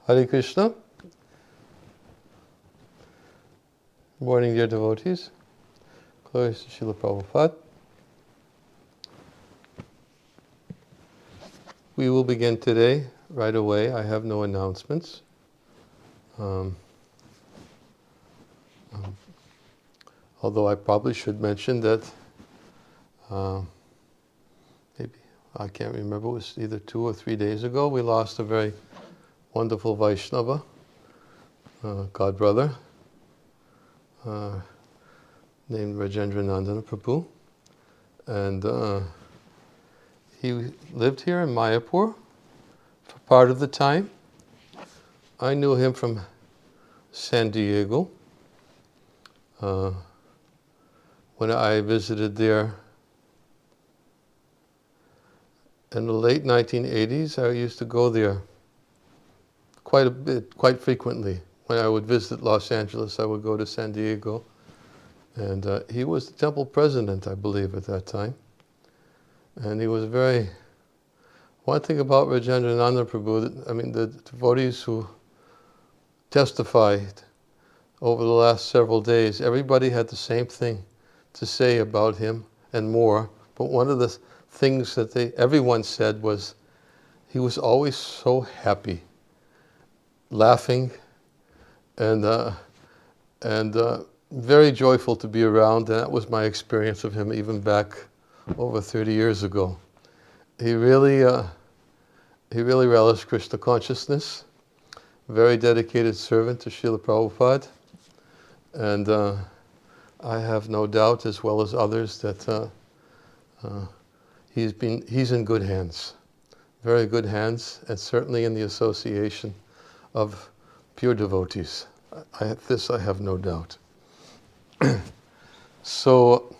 Hare Krishna. Good morning, dear devotees. Glories to Srila Prabhupada. We will begin today right away. I have no announcements. Although I probably should mention that maybe, I can't remember, it was either 2 or 3 days ago, we lost a very wonderful Vaishnava, god brother, named Rajendra Nandana Prabhu. And he lived here in Mayapur for part of the time. I knew him from San Diego. When I visited there in the late 1980s, I used to go there quite frequently. When I would visit Los Angeles, I would go to San Diego. And he was the temple president, I believe, at that time. And he was one thing about Rajendra Nanda Prabhu, the devotees who testified over the last several days, everybody had the same thing to say about him and more. But one of the things that everyone said was he was always so happy, laughing, and very joyful to be around. And that was my experience of him even back over 30 years ago. He really relished Krishna consciousness, very dedicated servant to Srila Prabhupada, and I have no doubt, as well as others, that he's in good hands, very good hands, and certainly in the association of pure devotees. This I have no doubt. So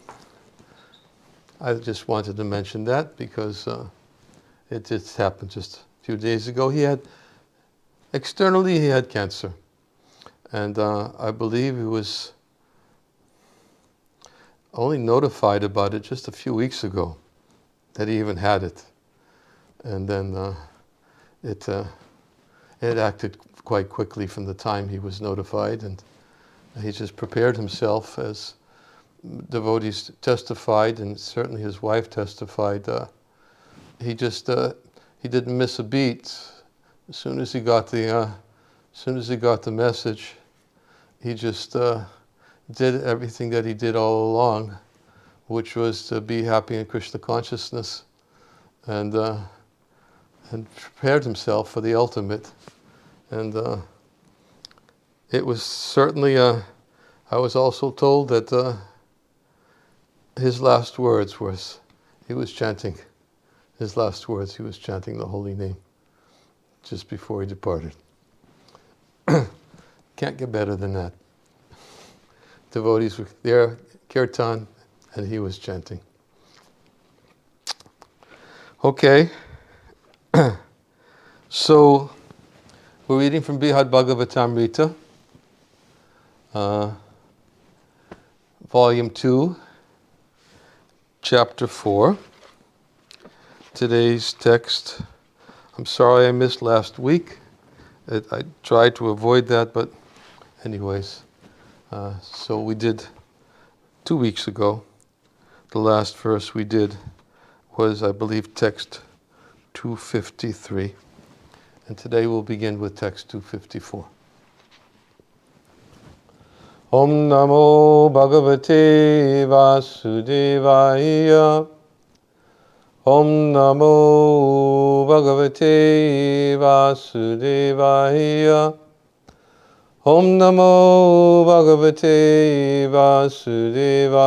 I just wanted to mention that because it just happened just a few days ago. Externally he had cancer, and I believe he was only notified about it just a few weeks ago, that he even had it. And then it acted quite quickly from the time he was notified, and he just prepared himself, as devotees testified, and certainly his wife testified. He didn't miss a beat. As soon as he got the message, he just did everything that he did all along, which was to be happy in Krishna consciousness, and prepared himself for the ultimate. And it was certainly, I was also told that his last words was, he was chanting the holy name just before he departed. Can't get better than that. Devotees were there, kirtan, and he was chanting. Okay. So, we're reading from Brhad Bhagavatamrita, Volume 2, Chapter 4. Today's text, I'm sorry I missed last week. I tried to avoid that, but anyways. So we did 2 weeks ago. The last verse we did was, I believe, text 253. And today we'll begin with text 254. Om Namo Bhagavate Vasudevaya. Om Namo Bhagavate Vasudevaya. Om Namo Bhagavate Vasudevaya.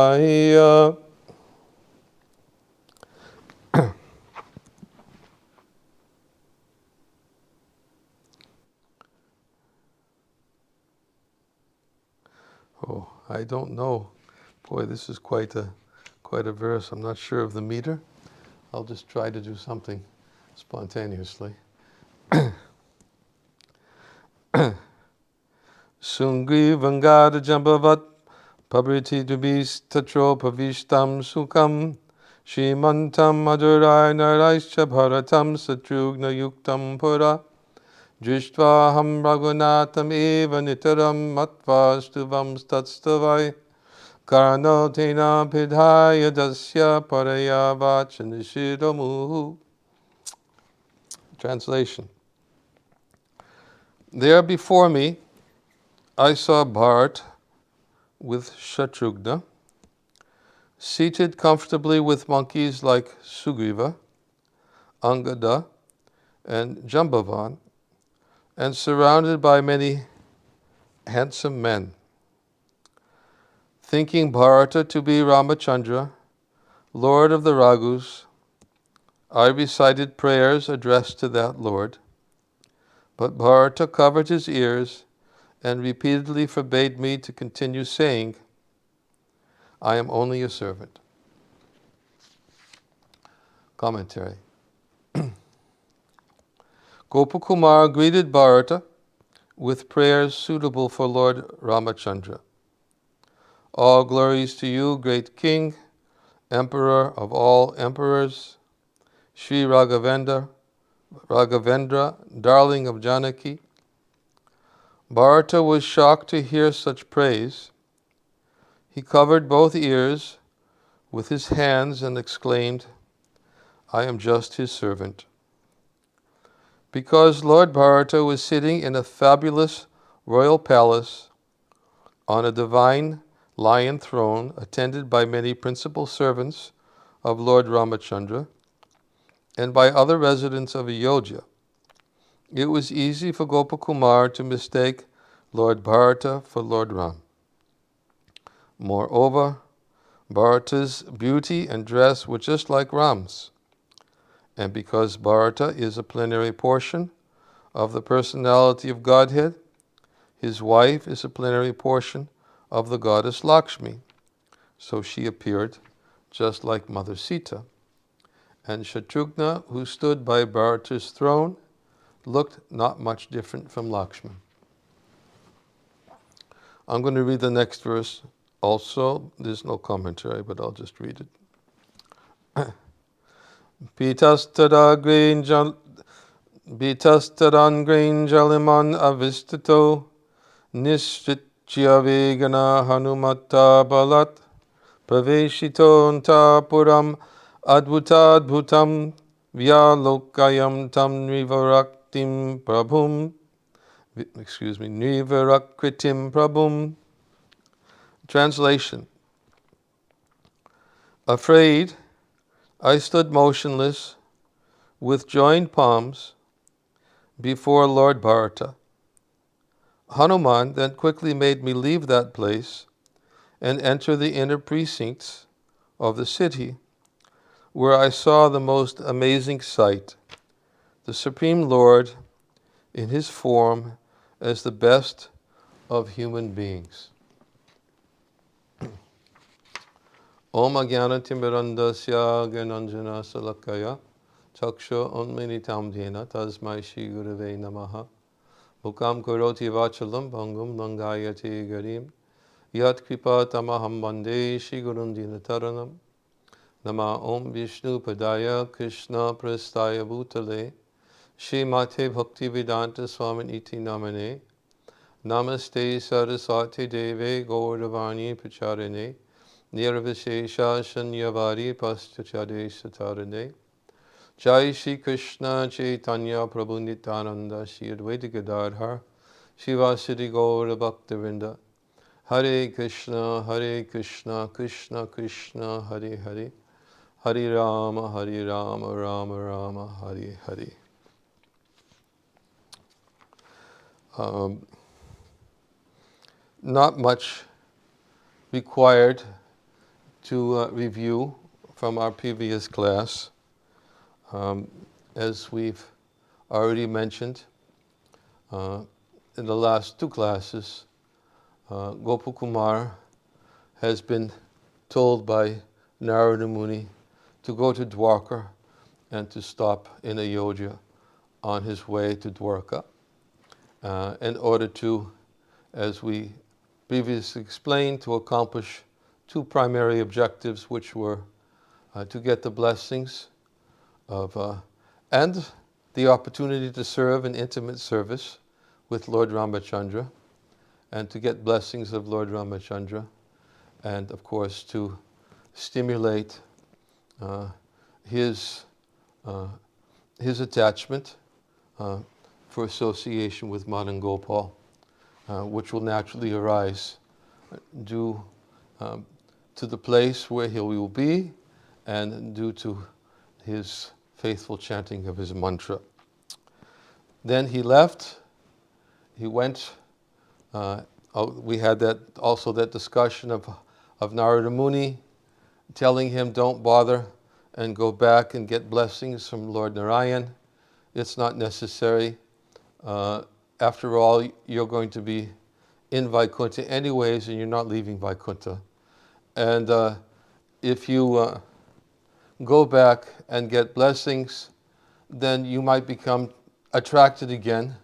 Oh, I don't know. Boy, this is quite a verse. I'm not sure of the meter. I'll just try to do something spontaneously. Sungri Vangada Jambavat Pabriti Dubis Tatro Pavishtam Sukam Shimantam Madurai Naraischa Bharatam Satrugna Yuktam Pura Dristvaham Raghunatham eva nitaram matva stuvam statstavai karno tena pidhaya dasya paraya vachanishidamuhu. Translation. There before me I saw Bharat with Shatrughna, seated comfortably with monkeys like Sugriva, Angada, and Jambavan, and surrounded by many handsome men. Thinking Bharata to be Ramachandra, Lord of the Raghus, I recited prayers addressed to that Lord, but Bharata covered his ears and repeatedly forbade me to continue saying, I am only a servant. Commentary. Gopakumar greeted Bharata with prayers suitable for Lord Ramachandra. All glories to you, great King, Emperor of all emperors, Sri Raghavendra, darling of Janaki. Bharata was shocked to hear such praise. He covered both ears with his hands and exclaimed, I am just his servant. Because Lord Bharata was sitting in a fabulous royal palace on a divine lion throne attended by many principal servants of Lord Ramachandra and by other residents of Ayodhya, it was easy for Gopakumar to mistake Lord Bharata for Lord Ram. Moreover, Bharata's beauty and dress were just like Ram's, and because Bharata is a plenary portion of the personality of Godhead, his wife is a plenary portion of the goddess Lakshmi, so she appeared just like Mother Sita. And Shatrughna, who stood by Bharata's throne, looked not much different from Lakshmi. I'm going to read the next verse also. There's no commentary, but I'll just read it. Pitastadangrein jaliman avistato nisritya vegana hanumata balat praveshito antapuram adbhutadbhutam vyalokayam tam nivaraktim prabhum. Nivarakritim prabhum. Translation. Afraid, I stood motionless with joined palms before Lord Bharata. Hanuman then quickly made me leave that place and enter the inner precincts of the city, where I saw the most amazing sight, the Supreme Lord in his form as the best of human beings. Om Ajnanatimmirandasya Gyananjana Salakaya Chaksha Unmilitam Dena Tasmai Shri Gurave Namaha Mukam Karoti Vachalam Bhangam Langayati Garim Yat Kripa Tamaham Bande Shri Gurun Dinataranam Nama Om Vishnu Padaya Krishna Prastaya Bhutale Shri Mate Bhakti Vedanta Swamin Iti Namane Namaste Saraswati Deve Gauravani Pacharine Nirvishesha Shanyavari Paschachade Satarane Jai Shri Krishna Chaitanya Prabhu Nityananda Shri Advaita Gadadhar Shivasati Gaura Bhaktavinda Hare Krishna Krishna Krishna Hare Hare Hare Rama Rama Rama Hare Hare. Not much required to review from our previous class. As we've already mentioned in the last two classes, Gopakumar has been told by Narada Muni to go to Dwarka and to stop in Ayodhya on his way to Dwarka in order to, as we previously explained, to accomplish two primary objectives, which were to get the blessings of and the opportunity to serve in intimate service with Lord Ramachandra and to get blessings of Lord Ramachandra, and of course to stimulate his attachment for association with Madan Gopal, which will naturally arise due to the place where he will be and due to his faithful chanting of his mantra. Then he left. He went. We had that discussion of Narada Muni telling him, don't bother and go back and get blessings from Lord Narayan. It's not necessary. After all, you're going to be in Vaikuntha anyways, and you're not leaving Vaikuntha. And if you go back and get blessings, then you might become attracted again,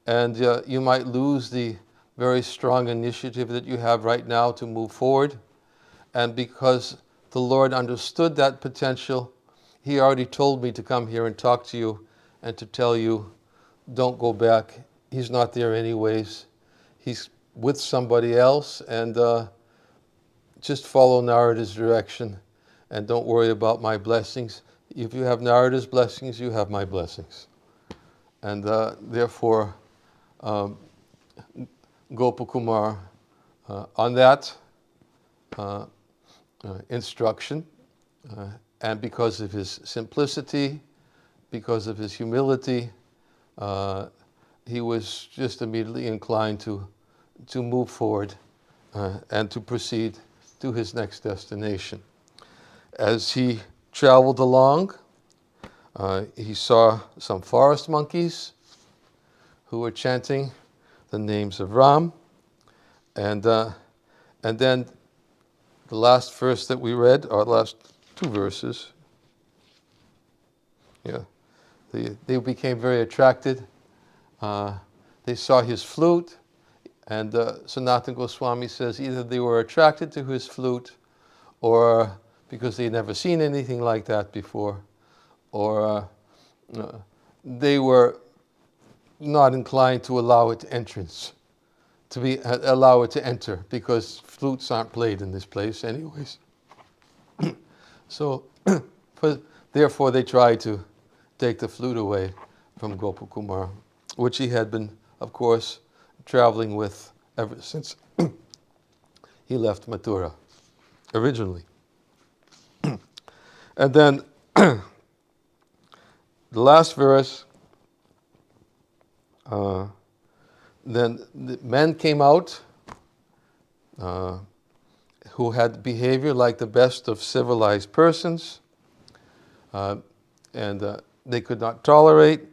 and you might lose the very strong initiative that you have right now to move forward. And because the Lord understood that potential, He already told me to come here and talk to you and to tell you, don't go back. He's not there anyways. He's with somebody else, and just follow Narada's direction and don't worry about my blessings. If you have Narada's blessings, you have my blessings. And therefore, Gopakumar, on that instruction, and because of his simplicity, because of his humility, he was just immediately inclined to move forward and to proceed to his next destination. As he traveled along, he saw some forest monkeys who were chanting the names of Ram, and then the last verse that we read, or last two verses, they became very attracted. They saw his flute, and Sanatana Goswami says either they were attracted to his flute, or because they'd never seen anything like that before, or they were not inclined to allow it entrance, allow it to enter, because flutes aren't played in this place anyways. So, therefore they tried to take the flute away from Gopakumar, which he had been, of course, traveling with ever since he left Mathura originally. And then the last verse, then the men came out who had behavior like the best of civilized persons, and they could not tolerate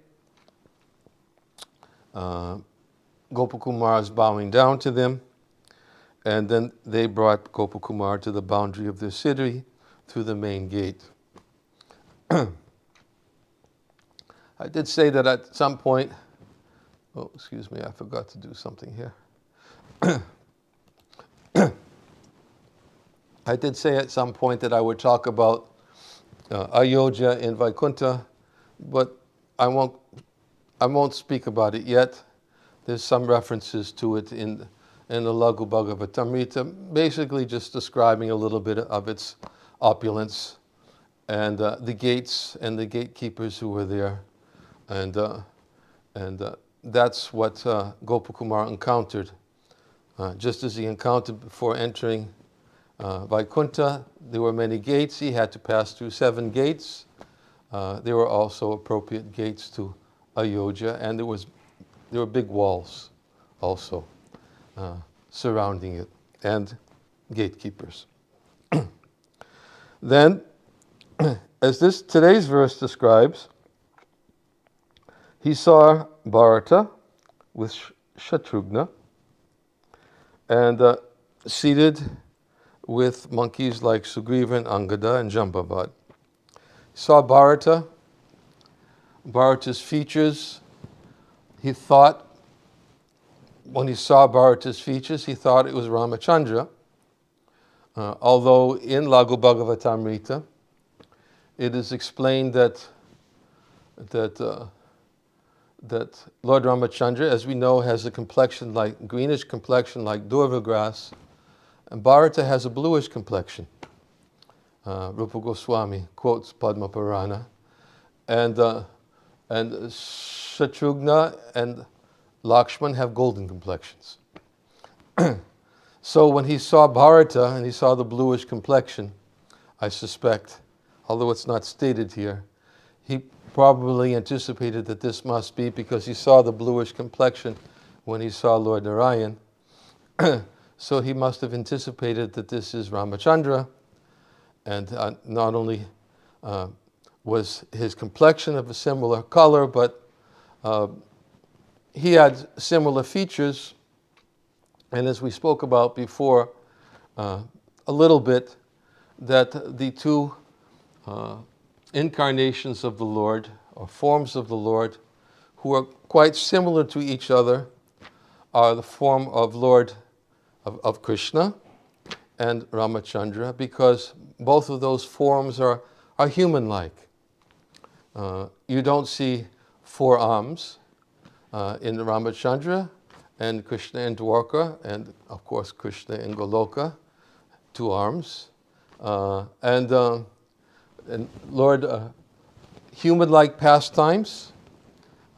Gopakumar's bowing down to them, and then they brought Gopakumar to the boundary of their city through the main gate. I did say that at some point, oh, excuse me, I forgot to do something here. I did say at some point that I would talk about Ayodhya in Vaikuntha, but I won't speak about it yet. There's some references to it in the Lagu Bhagavatamrita, basically just describing a little bit of its opulence and the gates and the gatekeepers who were there, and that's what Gopakumar encountered. Just as he encountered before entering Vaikuntha, there were many gates. He had to pass through 7 gates. There were also appropriate gates to Ayodhya, and there were big walls also surrounding it, and gatekeepers. Then, as today's verse describes, he saw Bharata with Shatrughna, and seated with monkeys like Sugriva and Angada and Jambavad. He saw Bharata's features. He thought, when he saw Bharata's features, he thought it was Ramachandra, although in Lagu Bhagavatamrita, it is explained that that Lord Ramachandra, as we know, has a complexion like greenish complexion like durva grass, and Bharata has a bluish complexion. Rupa Goswami quotes Padma Purana, and Shatrughna and Lakshman have golden complexions. So when he saw Bharata and he saw the bluish complexion, I suspect, although it's not stated here, he probably anticipated that this must be because he saw the bluish complexion when he saw Lord Narayan. So he must have anticipated that this is Ramachandra, and not only was his complexion of a similar color, but he had similar features. And as we spoke about before a little bit, that the two incarnations of the Lord, or forms of the Lord, who are quite similar to each other, are the form of Lord of Krishna and Ramachandra, because both of those forms are human-like. You don't see four arms in Ramachandra, and Krishna in Dwarka, and of course Krishna in Goloka, 2 arms. And Lord, human-like pastimes,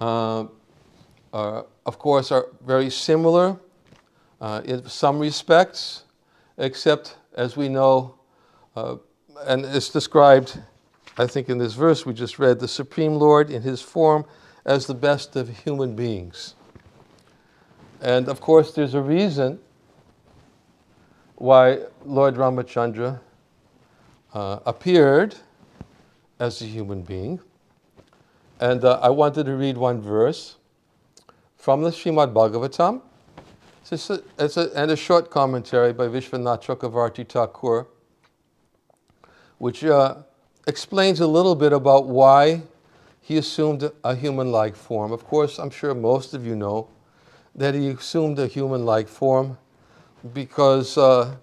of course, are very similar in some respects, except, as we know, and it's described, I think, in this verse we just read, the Supreme Lord in his form as the best of human beings. And of course, there's a reason why Lord Ramachandra appeared as a human being. And I wanted to read one verse from the Shema Bhagavatam. And a short commentary by Vishwanath Chakravarti Thakur, which explains a little bit about why he assumed a human-like form. Of course, I'm sure most of you know that he assumed a human-like form because of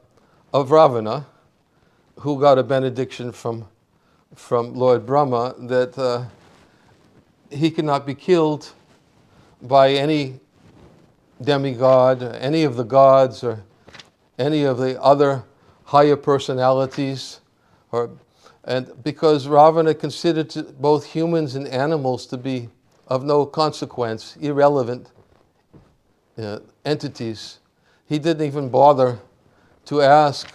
Ravana, who got a benediction from Lord Brahma that he cannot be killed by any demigod, any of the gods, or any of the other higher personalities, and because Ravana considered both humans and animals to be of no consequence, irrelevant entities, he didn't even bother to ask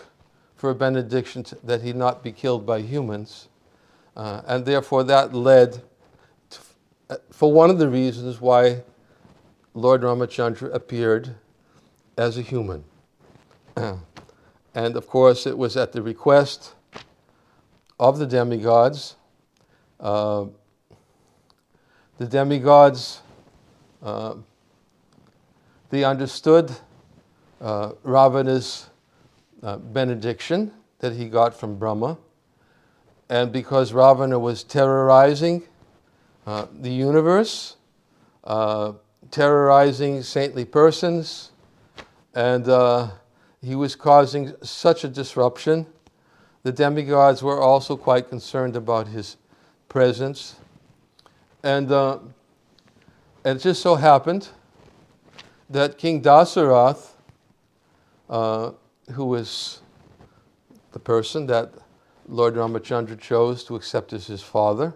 for a benediction that he not be killed by humans. And therefore that led to, for one of the reasons why Lord Ramachandra appeared as a human. And of course it was at the request of the demigods. The demigods, they understood Ravana's benediction that he got from Brahma. And because Ravana was terrorizing the universe, terrorizing saintly persons, and he was causing such a disruption, the demigods were also quite concerned about his presence. And it just so happened that King Dasarath, who was the person that Lord Ramachandra chose to accept as his father,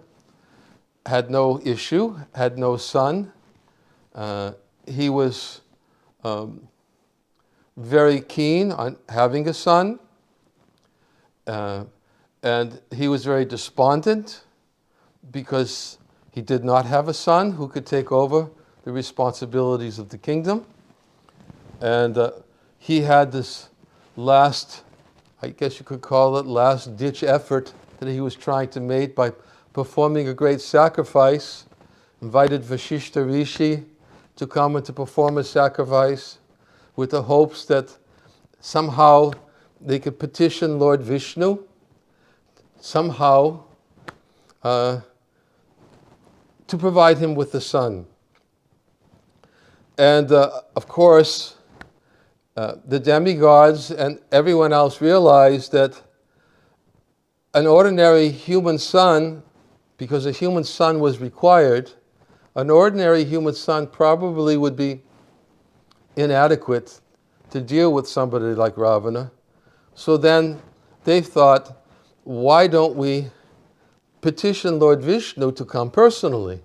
had no issue, had no son. He was very keen on having a son, and he was very despondent because he did not have a son who could take over the responsibilities of the kingdom. And he had this last, I guess you could call it, last-ditch effort that he was trying to make by performing a great sacrifice, invited Vashishta Rishi to come and to perform a sacrifice with the hopes that somehow they could petition Lord Vishnu, somehow to provide him with a son. And of course, the demigods and everyone else realized that an ordinary human son because a human son was required, an ordinary human son probably would be inadequate to deal with somebody like Ravana. So then they thought, why don't we petition Lord Vishnu to come personally?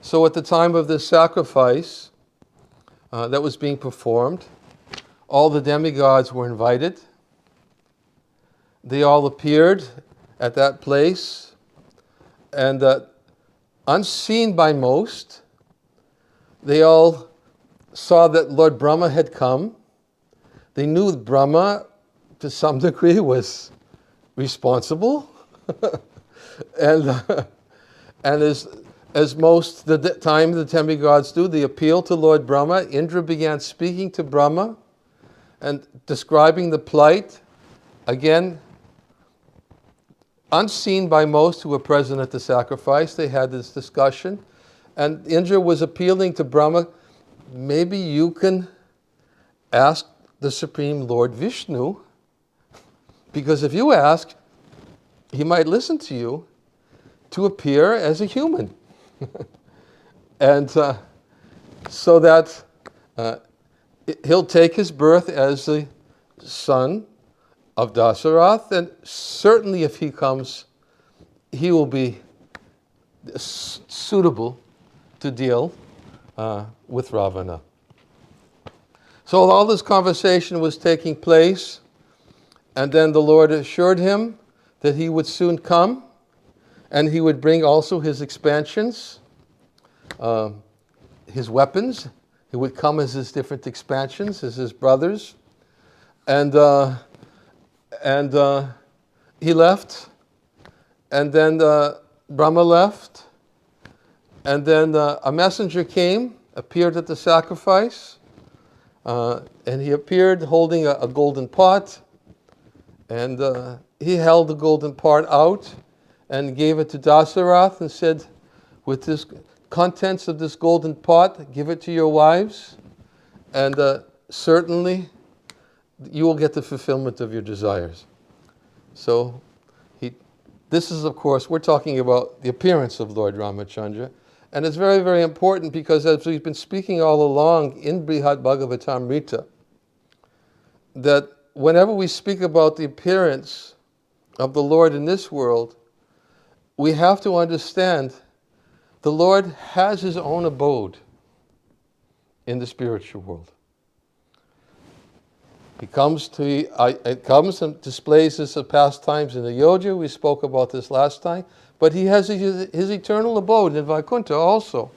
So at the time of this sacrifice that was being performed, all the demigods were invited. They all appeared at that place, and unseen by most, they all saw that Lord Brahma had come. They knew Brahma, to some degree, was responsible. and as most the time the demigods do, they appealed to Lord Brahma. Indra began speaking to Brahma and describing the plight. Again, unseen by most who were present at the sacrifice, they had this discussion. And Indra was appealing to Brahma, maybe you can ask the Supreme Lord Vishnu, because if you ask, he might listen to you, to appear as a human. And so that he'll take his birth as the son of Dasarath, and certainly if he comes, he will be suitable to deal with Ravana. So all this conversation was taking place, and then the Lord assured him that he would soon come, and he would bring also his expansions, his weapons. He would come as his different expansions, as his brothers. And he left, and then Brahma left, and then a messenger came, appeared at the sacrifice, and he appeared holding a golden pot, and he held the golden pot out and gave it to Dasarath and said, with this contents of this golden pot, give it to your wives, and certainly you will get the fulfillment of your desires. So this is, of course, we're talking about the appearance of Lord Ramachandra, and it's very, very important because as we've been speaking all along in Brhad Bhagavatamrita, that whenever we speak about the appearance of the Lord in this world, we have to understand the Lord has his own abode in the spiritual world. He comes and displays his pastimes in the Yoga. We spoke about this last time. But he has his eternal abode in Vaikuntha also.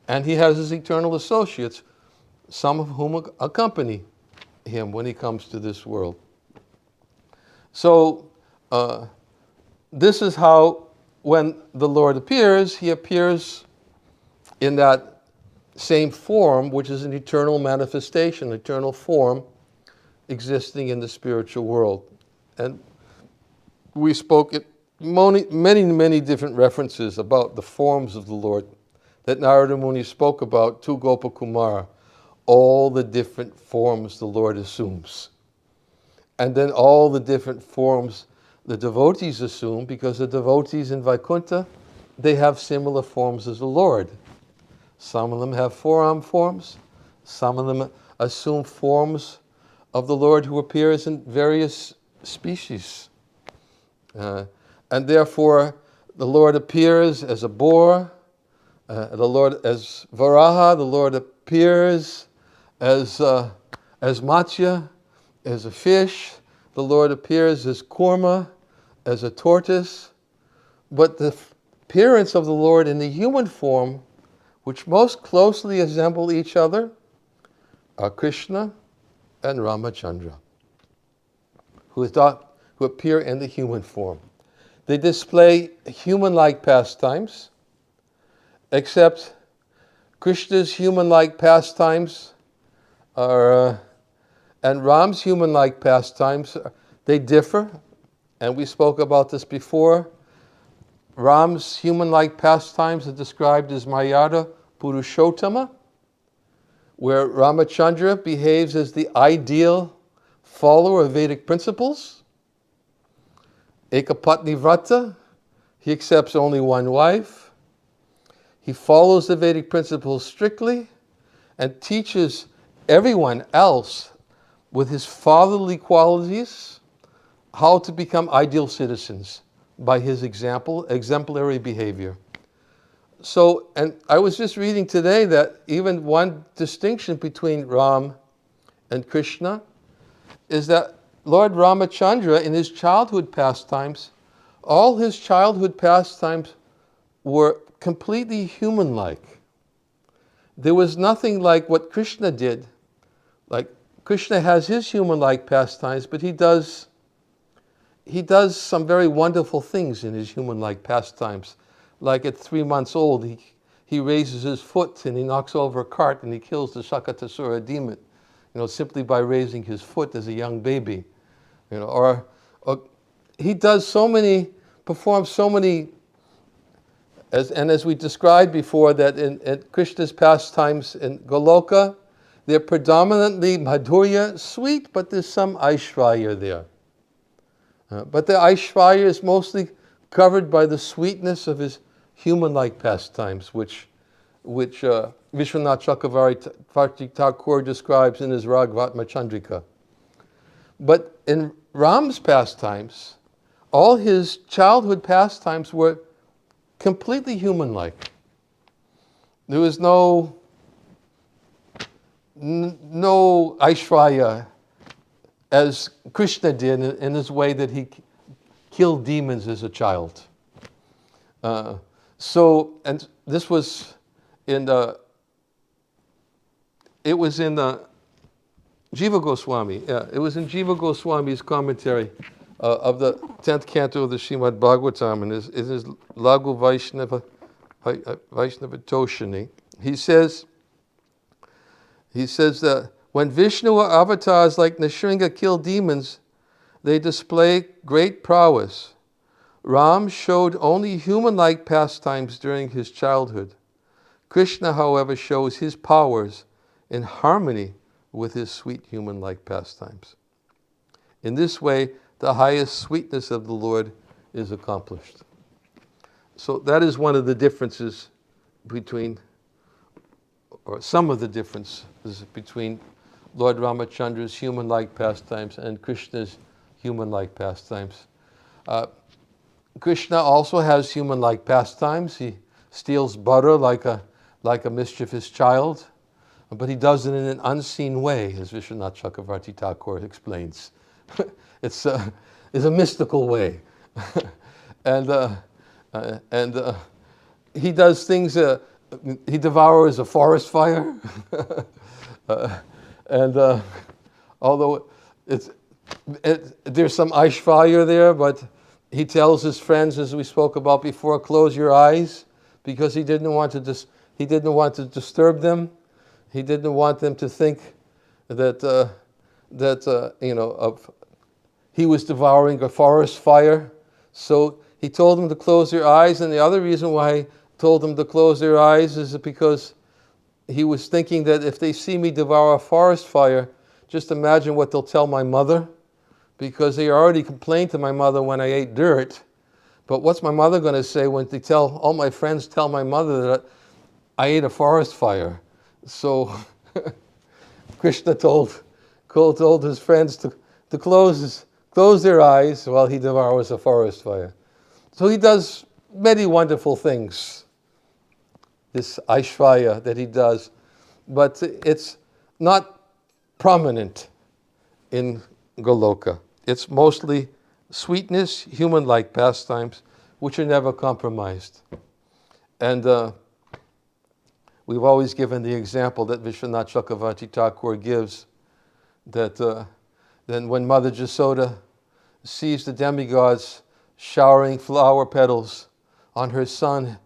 And he has his eternal associates, some of whom accompany him when he comes to this world. So this is how, when the Lord appears, he appears in that same form, which is an eternal manifestation, eternal form existing in the spiritual world. And we spoke at many different references about the forms of the Lord that Narada Muni spoke about to Gopakumara, all the different forms the Lord assumes. And then all the different forms the devotees assume, because the devotees in Vaikuntha, they have similar forms as the Lord. Some of them have four-arm forms, some of them assume forms of the Lord who appears in various species. And therefore, the Lord appears as a boar, the Lord as Varaha, the Lord appears as Matsya, as a fish, the Lord appears as Kurma, as a tortoise. But the appearance of the Lord in the human form, which most closely resemble each other, are Krishna and Ramachandra, who appear in the human form. They display human-like pastimes, except Krishna's human-like pastimes are, and Ram's human-like pastimes, they differ, and we spoke about this before. Ram's human-like pastimes are described as Mayada Purushottama, where Ramachandra behaves as the ideal follower of Vedic principles. Ekapatni Vrata, He accepts only one wife. He follows the Vedic principles strictly and teaches everyone else with his fatherly qualities how to become ideal citizens by his example, exemplary behavior. So, and I was just reading today that even one distinction between Ram and Krishna is that Lord Ramachandra, in his childhood pastimes, all his childhood pastimes were completely human-like. There was nothing like what Krishna did. Like, Krishna has his human-like pastimes, but he does some very wonderful things in his human-like pastimes. Like at 3 months old, he raises his foot and he knocks over a cart and he kills the Shakatasura demon, simply by raising his foot as a young baby. Or he does performs so many, as we described before, that in Krishna's pastimes in Goloka, they're predominantly madhurya, sweet, but there's some aishvarya there. But the aishvarya is mostly covered by the sweetness of his human-like pastimes, which Vishwanath Chakravarti Thakur describes in his Ragvatma Chandrika. But in Ram's pastimes, all his childhood pastimes were completely human-like. There was no aishvarya as Krishna did in his way that he killed demons as a child. And this was in it was in Jiva Goswami. Yeah, it was in Jiva Goswami's commentary of the 10th canto of the Srimad Bhagavatam, and it is Lagu Vaishnava Toshini. He says that when Vishnu or avatars like Nrsimha kill demons, they display great prowess. Ram showed only human-like pastimes during his childhood. Krishna, however, shows his powers in harmony with his sweet human-like pastimes. In this way, the highest sweetness of the Lord is accomplished. So that is one of the differences between, or some of the differences between Lord Ramachandra's human-like pastimes and Krishna's human-like pastimes. Krishna also has human-like pastimes. He steals butter like a mischievous child, but he does it in an unseen way, as Vishwanath Chakravarti Thakur explains. It's a mystical way. and he does things, he devours a forest fire. Although there's some aishvarya there, but he tells his friends, as we spoke about before, close your eyes, because he didn't want to disturb them. He didn't want them to think that he was devouring a forest fire. So he told them to close their eyes, and the other reason why he told them to close their eyes is because he was thinking that if they see me devour a forest fire, just imagine what they'll tell my mother, because they already complained to my mother when I ate dirt. But what's my mother going to say when all my friends tell my mother that I ate a forest fire? So Krishna told his friends to close their eyes while he devours a forest fire. So he does many wonderful things, this aishvarya that he does, but it's not prominent in Goloka. It's mostly sweetness, human-like pastimes, which are never compromised. And we've always given the example that Vishwanath Chakravarti Thakur gives, that then when Mother Jasoda sees the demigods showering flower petals on her son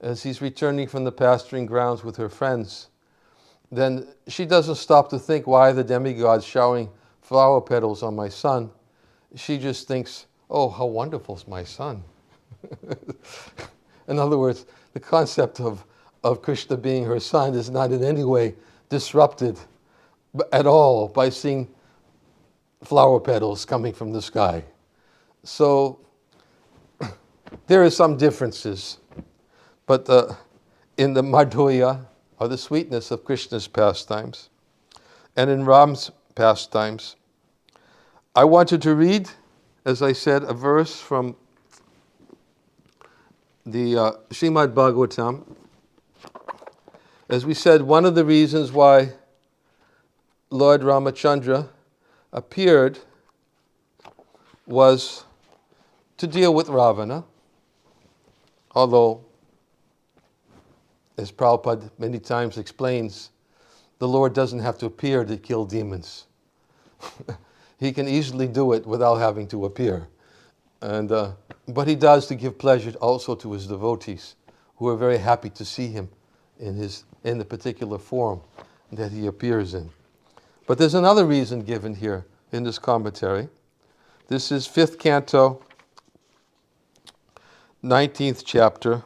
as he's returning from the pasturing grounds with her friends, then she doesn't stop to think, why are the demigods showering flower petals on my son? She just thinks, oh, how wonderful is my son. In other words, the concept of Krishna being her son is not in any way disrupted at all by seeing flower petals coming from the sky. So there are some differences, but in the madhurya, or the sweetness of Krishna's pastimes, and in Ram's pastimes, I wanted to read, as I said, a verse from the Shema Bhagavatam. As we said, one of the reasons why Lord Ramachandra appeared was to deal with Ravana, although, as Prabhupada many times explains, the Lord doesn't have to appear to kill demons. He can easily do it without having to appear. But he does to give pleasure also to his devotees, who are very happy to see him in the particular form that he appears in. But there's another reason given here in this commentary. This is 5th canto, 19th chapter,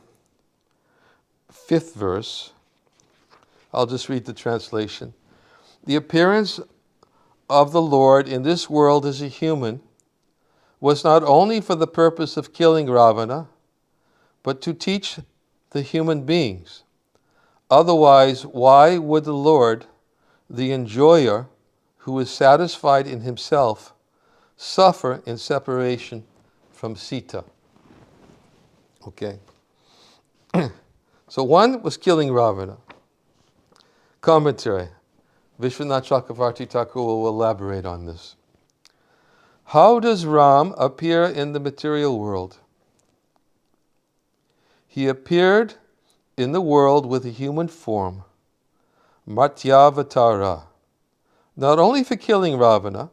5th verse. I'll just read the translation. The appearance of the Lord in this world as a human was not only for the purpose of killing Ravana, but to teach the human beings. Otherwise, why would the Lord, the enjoyer, who is satisfied in himself, suffer in separation from Sita? Okay. So one was killing Ravana. Commentary. Vishwanath Chakravarti Thakur will elaborate on this. How does Ram appear in the material world? He appeared in the world with a human form, Matyavatara, not only for killing Ravana,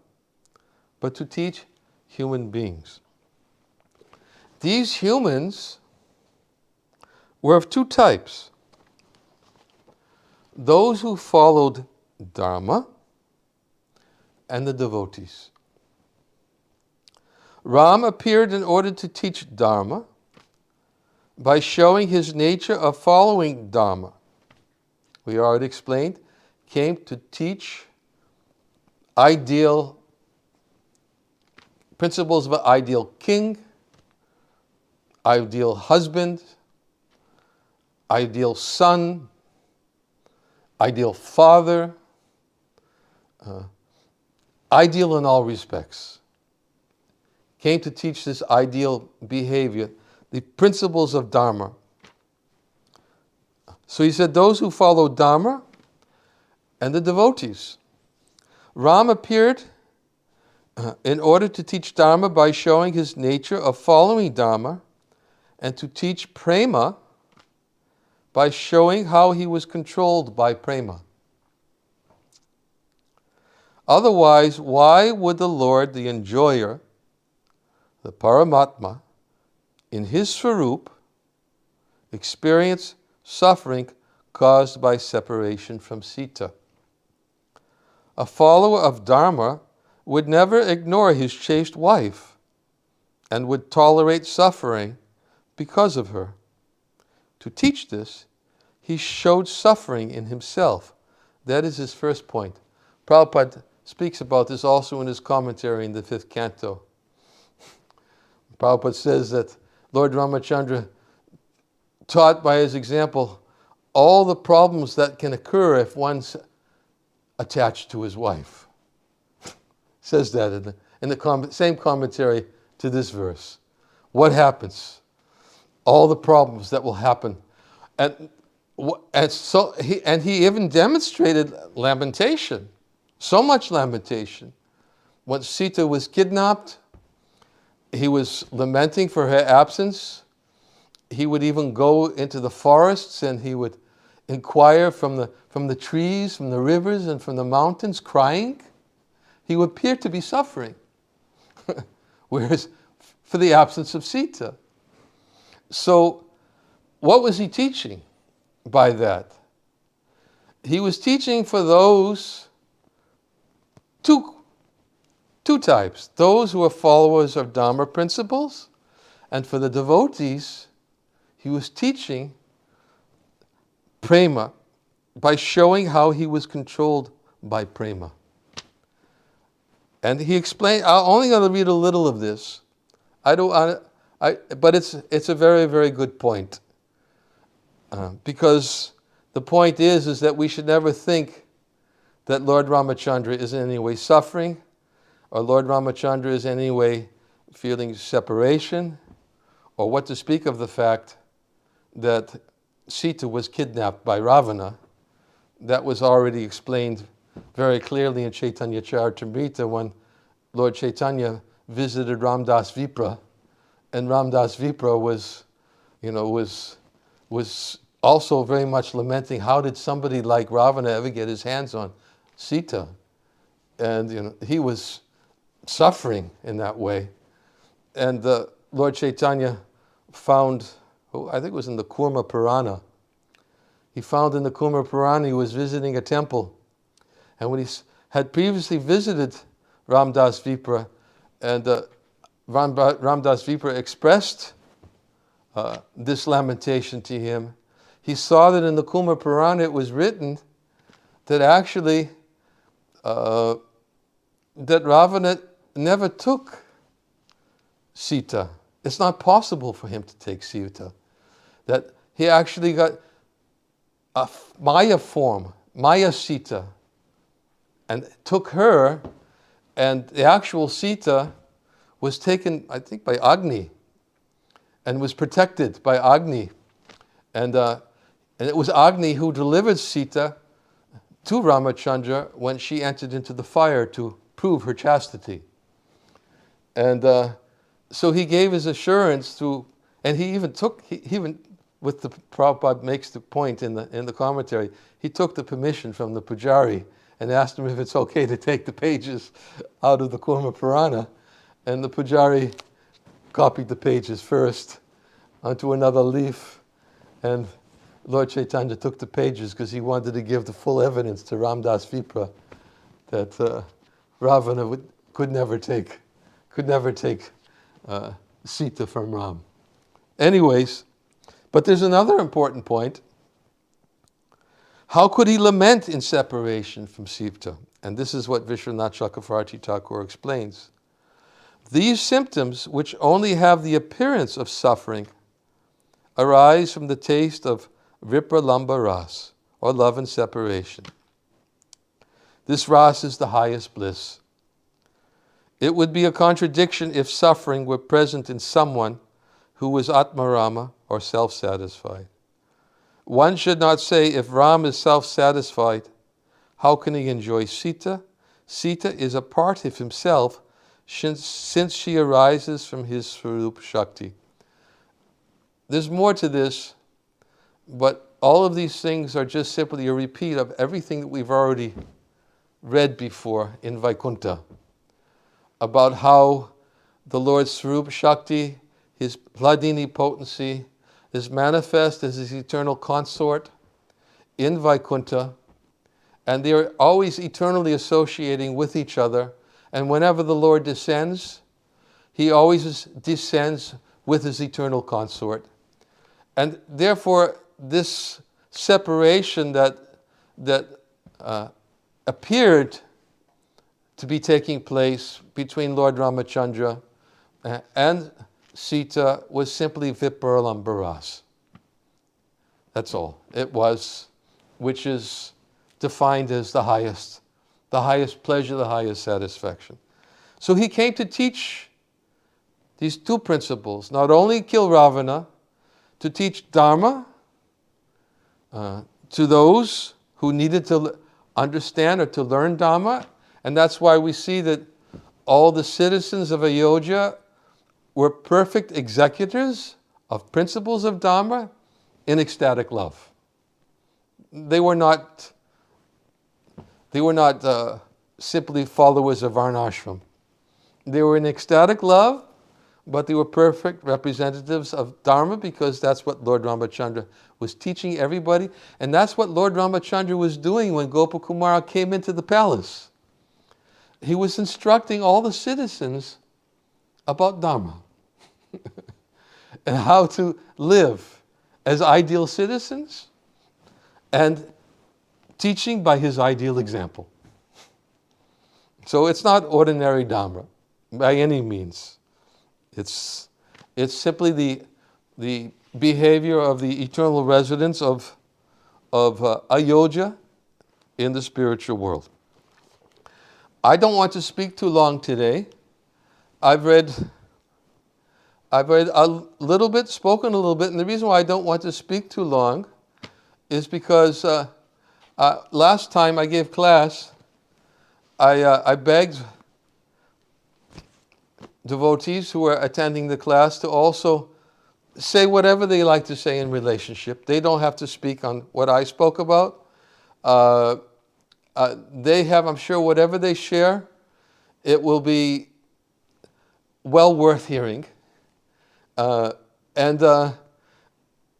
but to teach human beings. These humans were of two types. Those who followed Dharma and the devotees. Ram appeared in order to teach Dharma by showing his nature of following Dharma. We already explained, came to teach principles of an ideal king, ideal husband, ideal son, ideal father, ideal in all respects. Came to teach this ideal behavior, the principles of Dharma. So he said, those who follow Dharma and the devotees. Ram appeared in order to teach Dharma by showing his nature of following Dharma, and to teach prema by showing how he was controlled by prema. Otherwise, why would the Lord, the enjoyer, the Paramatma, in his Swarup, experience suffering caused by separation from Sita? A follower of Dharma would never ignore his chaste wife and would tolerate suffering because of her. To teach this, he showed suffering in himself. That is his first point. Prabhupada speaks about this also in his commentary in the 5th canto. Prabhupada says that Lord Ramachandra taught by his example all the problems that can occur if one's attached to his wife. Says that in the same commentary to this verse. What happens? All the problems that will happen. And he even demonstrated lamentation. So much lamentation. When Sita was kidnapped, he was lamenting for her absence. He would even go into the forests and he would inquire from the trees, from the rivers, and from the mountains, crying. He would appear to be suffering. Whereas for the absence of Sita. So what was he teaching by that? He was teaching for those two types. Those who are followers of Dharma principles, and for the devotees, he was teaching prema by showing how he was controlled by prema. And he explained, I'm only going to read a little of this. I don't But it's a very, very good point. Because the point is that we should never think that Lord Ramachandra is in any way suffering, or Lord Ramachandra is in any way feeling separation, or what to speak of the fact that Sita was kidnapped by Ravana. That was already explained very clearly in Chaitanya Charitamrita when Lord Chaitanya visited Ramdas Vipra, and Ramdas Vipra was also very much lamenting, how did somebody like Ravana ever get his hands on Sita? And he was suffering in that way. And Lord Chaitanya found, I think it was in the Kurma Purana, he found in the Kurma Purana, he was visiting a temple. And when he had previously visited Ramdas Vipra, and Ramdas Vipra expressed this lamentation to him, he saw that in the Kurma Purana it was written that actually that Ravana never took Sita. It's not possible for him to take Sita. That he actually got a Maya form, Maya Sita, and took her, and the actual Sita was taken, I think, by Agni, and was protected by Agni. And it was Agni who delivered Sita to Ramachandra when she entered into the fire to prove her chastity. And so he gave his assurance to, and he even with the Prabhupada makes the point in the commentary, he took the permission from the Pujari and asked him if it's okay to take the pages out of the Kurma Purana. And the Pujari copied the pages first onto another leaf, and Lord Chaitanya took the pages because he wanted to give the full evidence to Ramdas Vipra that Ravana could never take Sita from Ram. Anyways, but there's another important point. How could he lament in separation from Sita? And this is what Vishwanath Chakravarti Thakur explains. These symptoms, which only have the appearance of suffering, arise from the taste of Vipralamba Ras, or love and separation. This Ras is the highest bliss. It would be a contradiction if suffering were present in someone who was Atmarama, or self-satisfied. One should not say, if Ram is self-satisfied, how can he enjoy Sita? Sita is a part of himself, since she arises from his Swarup Shakti. There's more to this, but all of these things are just simply a repeat of everything that we've already read before in Vaikuntha, about how the Lord's Swarup Shakti, his Hladini potency, is manifest as his eternal consort in Vaikuntha, and they are always eternally associating with each other. And whenever the Lord descends, he always descends with his eternal consort. And therefore, this separation that appeared to be taking place between Lord Ramachandra and Sita was simply Vipralamba Ras. That's all. It was, which is defined as the highest pleasure, the highest satisfaction. So he came to teach these two principles, not only kill Ravana, to teach Dharma to those who needed to understand or to learn Dharma. And that's why we see that all the citizens of Ayodhya were perfect executors of principles of Dharma in ecstatic love. They were not simply followers of Varnashram. They were in ecstatic love, but they were perfect representatives of Dharma, because that's what Lord Ramachandra was teaching everybody. And that's what Lord Ramachandra was doing when Gopakumara came into the palace. He was instructing all the citizens about Dharma and how to live as ideal citizens, and teaching by his ideal example. So it's not ordinary Dharma by any means. It's It's simply the behavior of the eternal residents of Ayodhya in the spiritual world. I don't want to speak too long today. I've read a little bit, spoken a little bit, and the reason why I don't want to speak too long is because last time I gave class, I begged devotees who are attending the class to also say whatever they like to say in relationship. They don't have to speak on what I spoke about. They have, I'm sure, whatever they share, it will be well worth hearing. But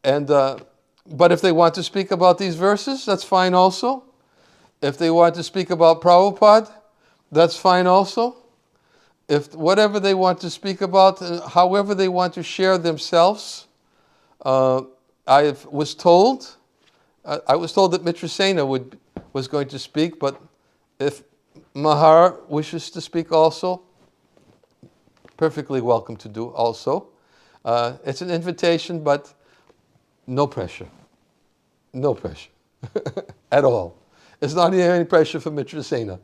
if they want to speak about these verses, that's fine also. If they want to speak about Prabhupada, that's fine also. If whatever they want to speak about, however they want to share themselves, I was told that Mitrasena was going to speak, but if Mahar wishes to speak also, perfectly welcome to do also. It's an invitation, but no pressure. No pressure at all. It's not any pressure for Mitrasena.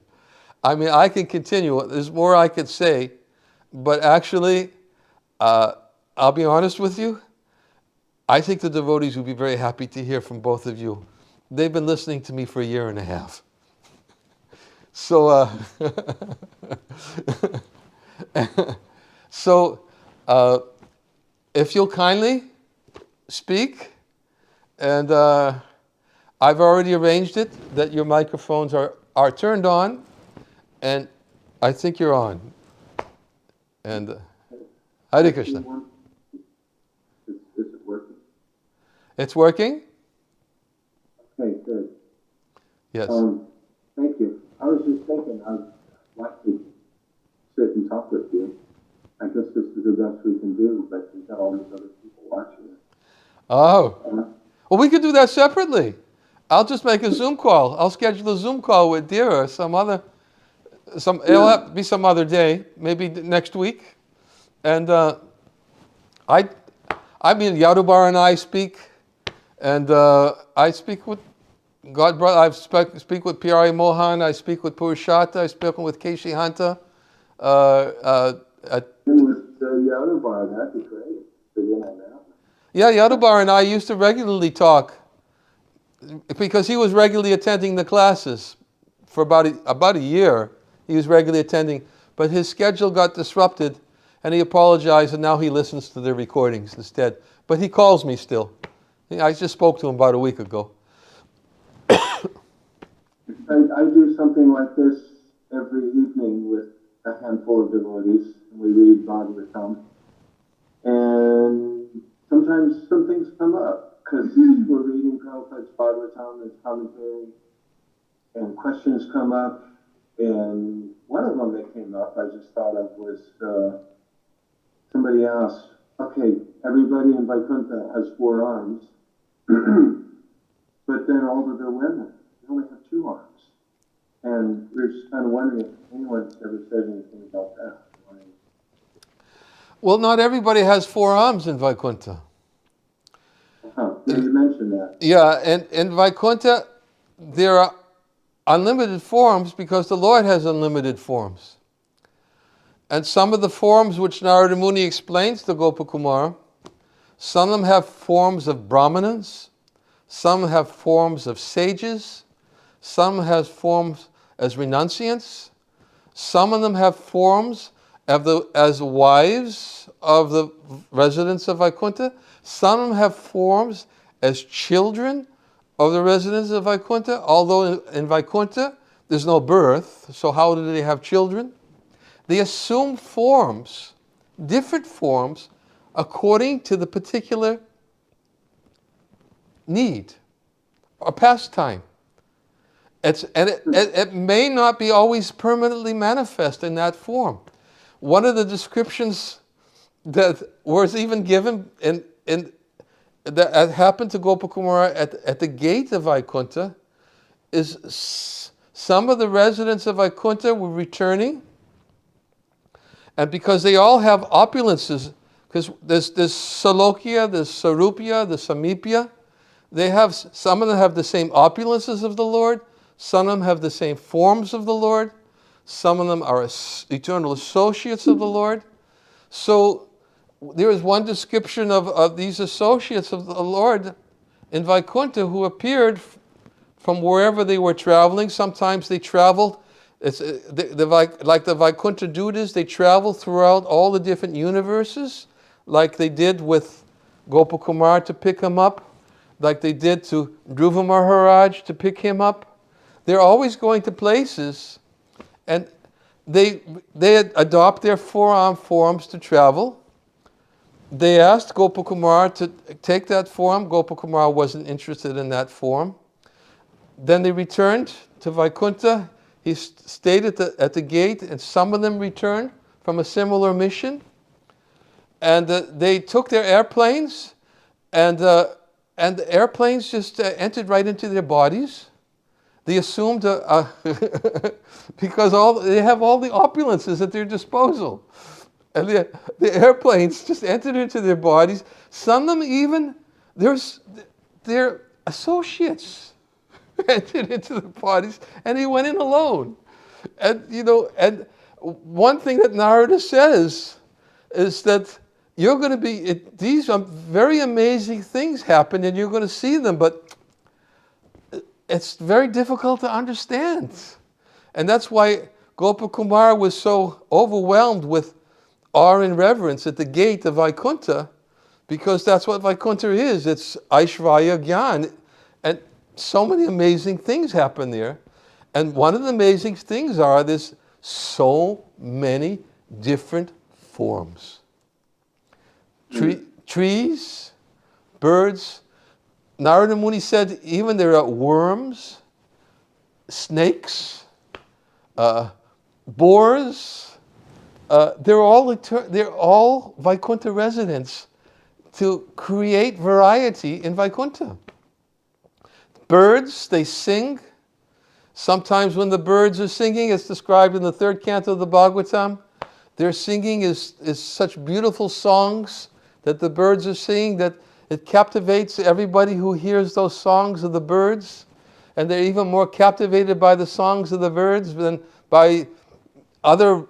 I mean, I can continue. There's more I could say, but actually, I'll be honest with you. I think the devotees will be very happy to hear from both of you. They've been listening to me for a year and a half. So, if you'll kindly speak, and I've already arranged it that your microphones are turned on, and I think you're on. And Hare Krishna. Is it working? It's working? Okay, good. Yes. Thank you. I was just thinking I'd like to sit and talk with you. I guess this is the best we can do, but we've got all these other people watching it. Oh. Well, we could do that separately. I'll just make a Zoom call. I'll schedule a Zoom call with Dira or it'll have to be some other day, maybe next week. And I mean, Yadubar and I speak, and I speak with God brother. I speak with P.R.A. Mohan. I speak with Purushata. I've spoken with Keshi Hanta. And with Yadubar, that'd be great. Begin on that. Yeah, Yadubar and I used to regularly talk because he was regularly attending the classes for about a year. He was regularly attending, but his schedule got disrupted, and he apologized, and now he listens to the recordings instead. But he calls me still. I just spoke to him about a week ago. I do something like this every evening with a handful of devotees, and we read Bhagavatam. And sometimes some things come up, because we're reading Prabhupada's Bhagavatam, there's commentary, and questions come up. And one of them that came up, I just thought of, was somebody asked, okay, everybody in Vaikuntha has 4 arms, but then all of the women, they only have 2 arms. And we're just kind of wondering if anyone's ever said anything about that. Well, not everybody has 4 arms in Vaikuntha. Yeah, you mentioned that. Yeah, and in Vaikuntha, there are unlimited forms because the Lord has unlimited forms. And some of the forms which Narada Muni explains to Gopakumara, some of them have forms of Brahmanas, some have forms of sages, some have forms as renunciants, some of them have forms as wives of the residents of Vaikuntha, some of them have forms as children of the residents of Vaikuntha, although in Vaikuntha there's no birth, so how do they have children? They assume forms, different forms, according to the particular need or pastime. It may not be always permanently manifest in that form. One of the descriptions that was even given that happened to Gopakumara at the gate of Vaikuntha is some of the residents of Vaikuntha were returning, and because they all have opulences, Because there's Salokya, there's Sarupya, there's Samipya. Some of them have the same opulences of the Lord. Some of them have the same forms of the Lord. Some of them are eternal associates of the Lord. So there is one description of these associates of the Lord in Vaikuntha who appeared from wherever they were traveling. Sometimes they traveled, like the Vaikuntha Dutas, they traveled throughout all the different universes, like they did with Gopakumar to pick him up, like they did to Dhruva Maharaj to pick him up. They're always going to places, and they adopt their four-arm forms to travel. They asked Gopakumar to take that form. Gopakumar wasn't interested in that form. Then they returned to Vaikuntha. He stayed at the gate, and some of them returned from a similar mission. And they took their airplanes, and the airplanes just entered right into their bodies. They assumed, because they have all the opulences at their disposal. And the airplanes just entered into their bodies. Some of them even, their associates entered into their bodies, and he went in alone. And, and one thing that Narada says is that you're going to be, these very amazing things happen, and you're going to see them, but it's very difficult to understand. And that's why Gopakumar was so overwhelmed with awe and reverence at the gate of Vaikuntha, because that's what Vaikuntha is. It's Aishvarya Gyan. And so many amazing things happen there. And one of the amazing things there's so many different forms. Trees, birds. Narada Muni said even there are worms, snakes, boars. They're all Vaikuntha residents to create variety in Vaikuntha. Birds, they sing. Sometimes when the birds are singing, it's described in the third canto of the Bhagavatam, their singing is such beautiful songs that the birds are singing that it captivates everybody who hears those songs of the birds. And they're even more captivated by the songs of the birds than by other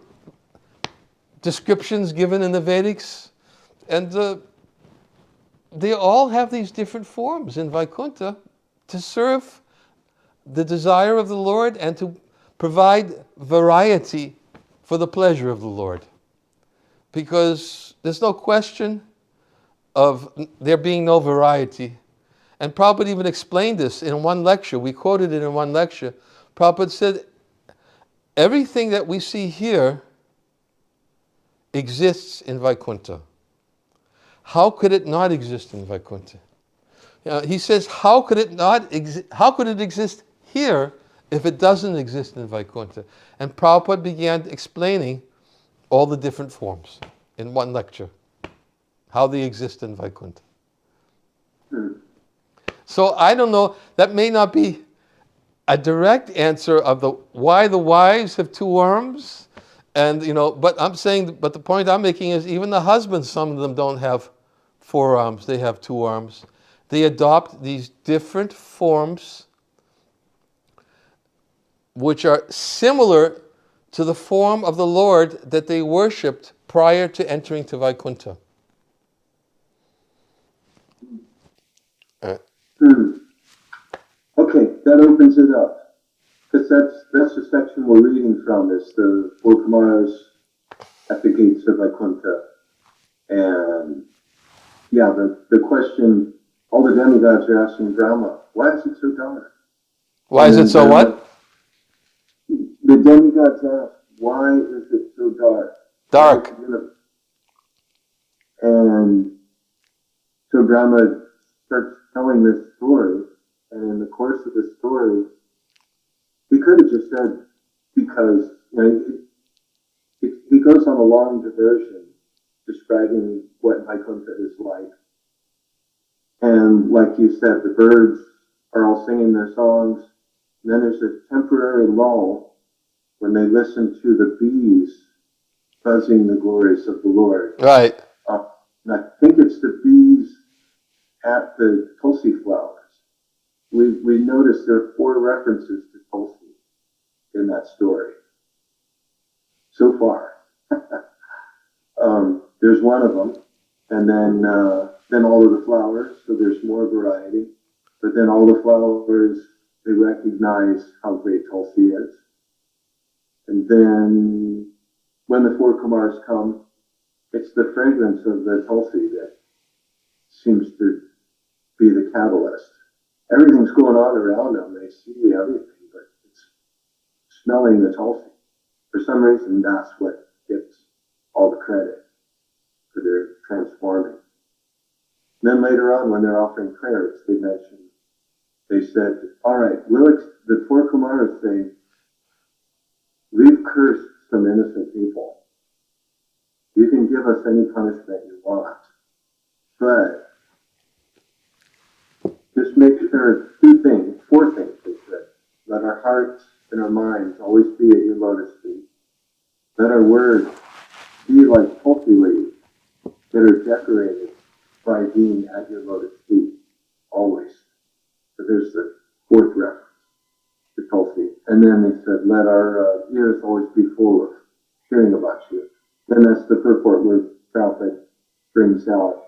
descriptions given in the Vedics. And they all have these different forms in Vaikuntha to serve the desire of the Lord and to provide variety for the pleasure of the Lord. Because there's no question of there being no variety. And Prabhupada even explained this in one lecture. We quoted it in one lecture. Prabhupada said, everything that we see here exists in Vaikuntha. How could it not exist in Vaikuntha? He says, how could it exist here if it doesn't exist in Vaikuntha? And Prabhupada began explaining all the different forms in one lecture, how they exist in Vaikuntha. So I don't know, that may not be a direct answer of why the wives have two arms, but the point I'm making is even the husbands, some of them don't have four arms, they have two arms. They adopt these different forms which are similar to the form of the Lord that they worshipped prior to entering to Vaikuntha. Okay, that opens it up. Because that's the section we're reading from, is the four Kumars at the gates of Vaikuntha. And yeah, the question all the demigods are asking Rama, why is it so dark? Why is it so what? The demigods ask, why is it so dark? Dark. And so Rama starts telling this story, and in the course of the story, he could have just said, because he goes on a long diversion describing what Vaikuntha is like. And like you said, the birds are all singing their songs. And then there's a temporary lull when they listen to the bees buzzing the glories of the Lord. Right. And I think it's the bees at the Tulsi flowers. We noticed there are 4 references to Tulsi in that story so far. There's one of them, and then all of the flowers, so there's more variety. But then all the flowers, they recognize how great Tulsi is. And then when the 4 Kumars come, it's the fragrance of the Tulsi that seems to be the catalyst. Everything's going on around them. They see everything, but it's smelling the Tulsi. For some reason, that's what gets all the credit for their transforming. And then later on, when they're offering prayers, they said, all right, the 4 Kumaras say, we've cursed some innocent people. You can give us any punishment you want, but just make sure 4 things, they said. Let our hearts and our minds always be at your lotus feet. Let our words be like tulsi leaves that are decorated by being at your lotus feet, always. So there's the 4th reference to Tulsi. And then they said, let our ears always be full of hearing about you. Then that's the purport where Prabhupada brings out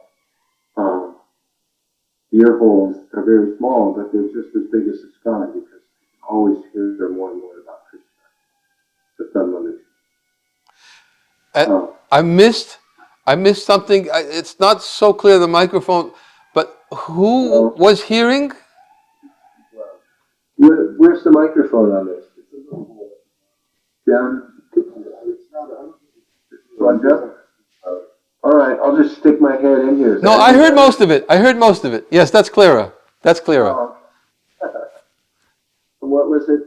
the ear holes are very small, but they're just as big as the sky because you can always hear more and more about Krishna. It's unlimited. I missed something. It's not so clear, the microphone, but who was hearing? Where's the microphone on this? Down? All right, I'll just stick my head in here. No, I heard most of it. Yes, that's clearer. What was it?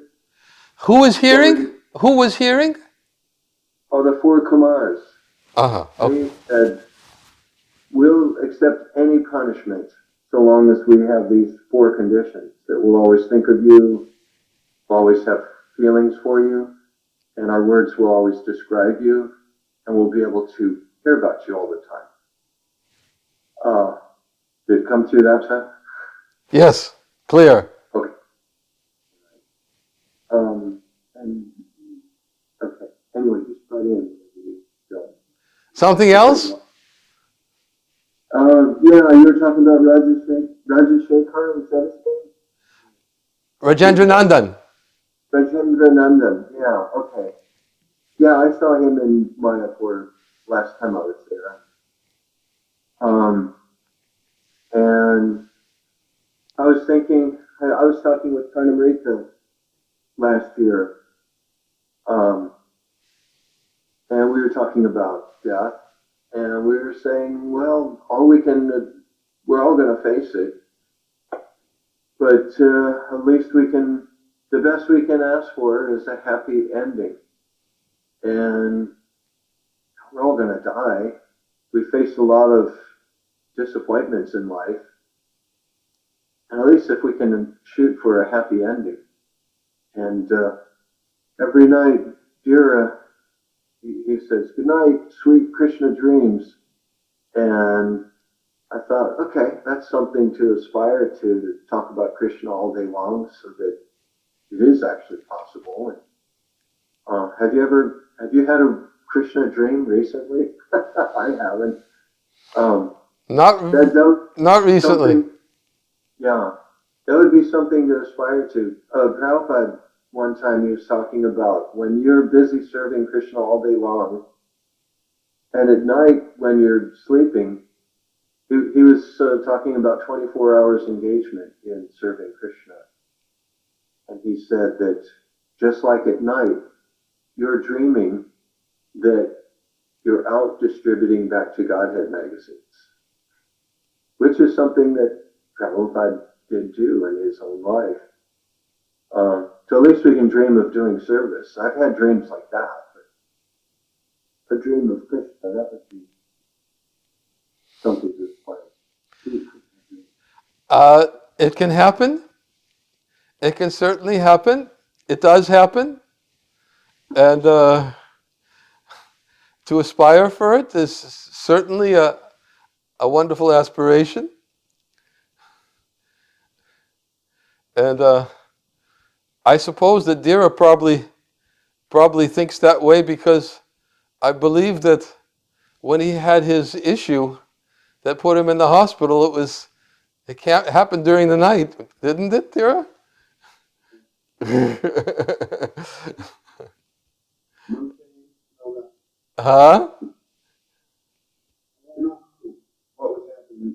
Who was hearing? Oh, the 4 Kumars. Okay. They said, we'll accept any punishment so long as we have these 4 conditions. That we'll always think of you, we'll always have feelings for you, and our words will always describe you, and we'll be able to hear about you all the time. Did it come through that time? Yes, clear. Okay. Okay. Anyway, just put in. Something else? Yeah, you were talking about Rajendra, is that his name? Rajendra Nandan. Rajendra Nandan, yeah, okay. Yeah, I saw him in Mayapur last time I was there. And I was thinking, I was talking with Bhagavatamrita last year, and we were talking about death, and we were saying, well, we're all going to face it, but at least the best we can ask for is a happy ending. And we're all going to die. We face a lot of disappointments in life. And at least if we can shoot for a happy ending. And every night, dear, he says, good night, sweet Krishna dreams. And I thought, okay, that's something to aspire to talk about Krishna all day long so that it is actually possible. And, have you had a Krishna dream recently? I haven't. Not recently. Yeah, that would be something to aspire to. Prabhupada, one time he was talking about when you're busy serving Krishna all day long, and at night when you're sleeping, he was talking about 24 hours engagement in serving Krishna. And he said that just like at night, you're dreaming that you're out distributing back to Godhead magazines, which is something that Prabhupada did do in his own life. So at least we can dream of doing service. I've had dreams like that, but a dream of Krishna, that would be something to aspire. It can happen. It can certainly happen. It does happen. And to aspire for it is certainly a wonderful aspiration. And I suppose that Dira probably thinks that way because I believe that when he had his issue that put him in the hospital, it happened during the night, didn't it, Dira? Huh? What was happening?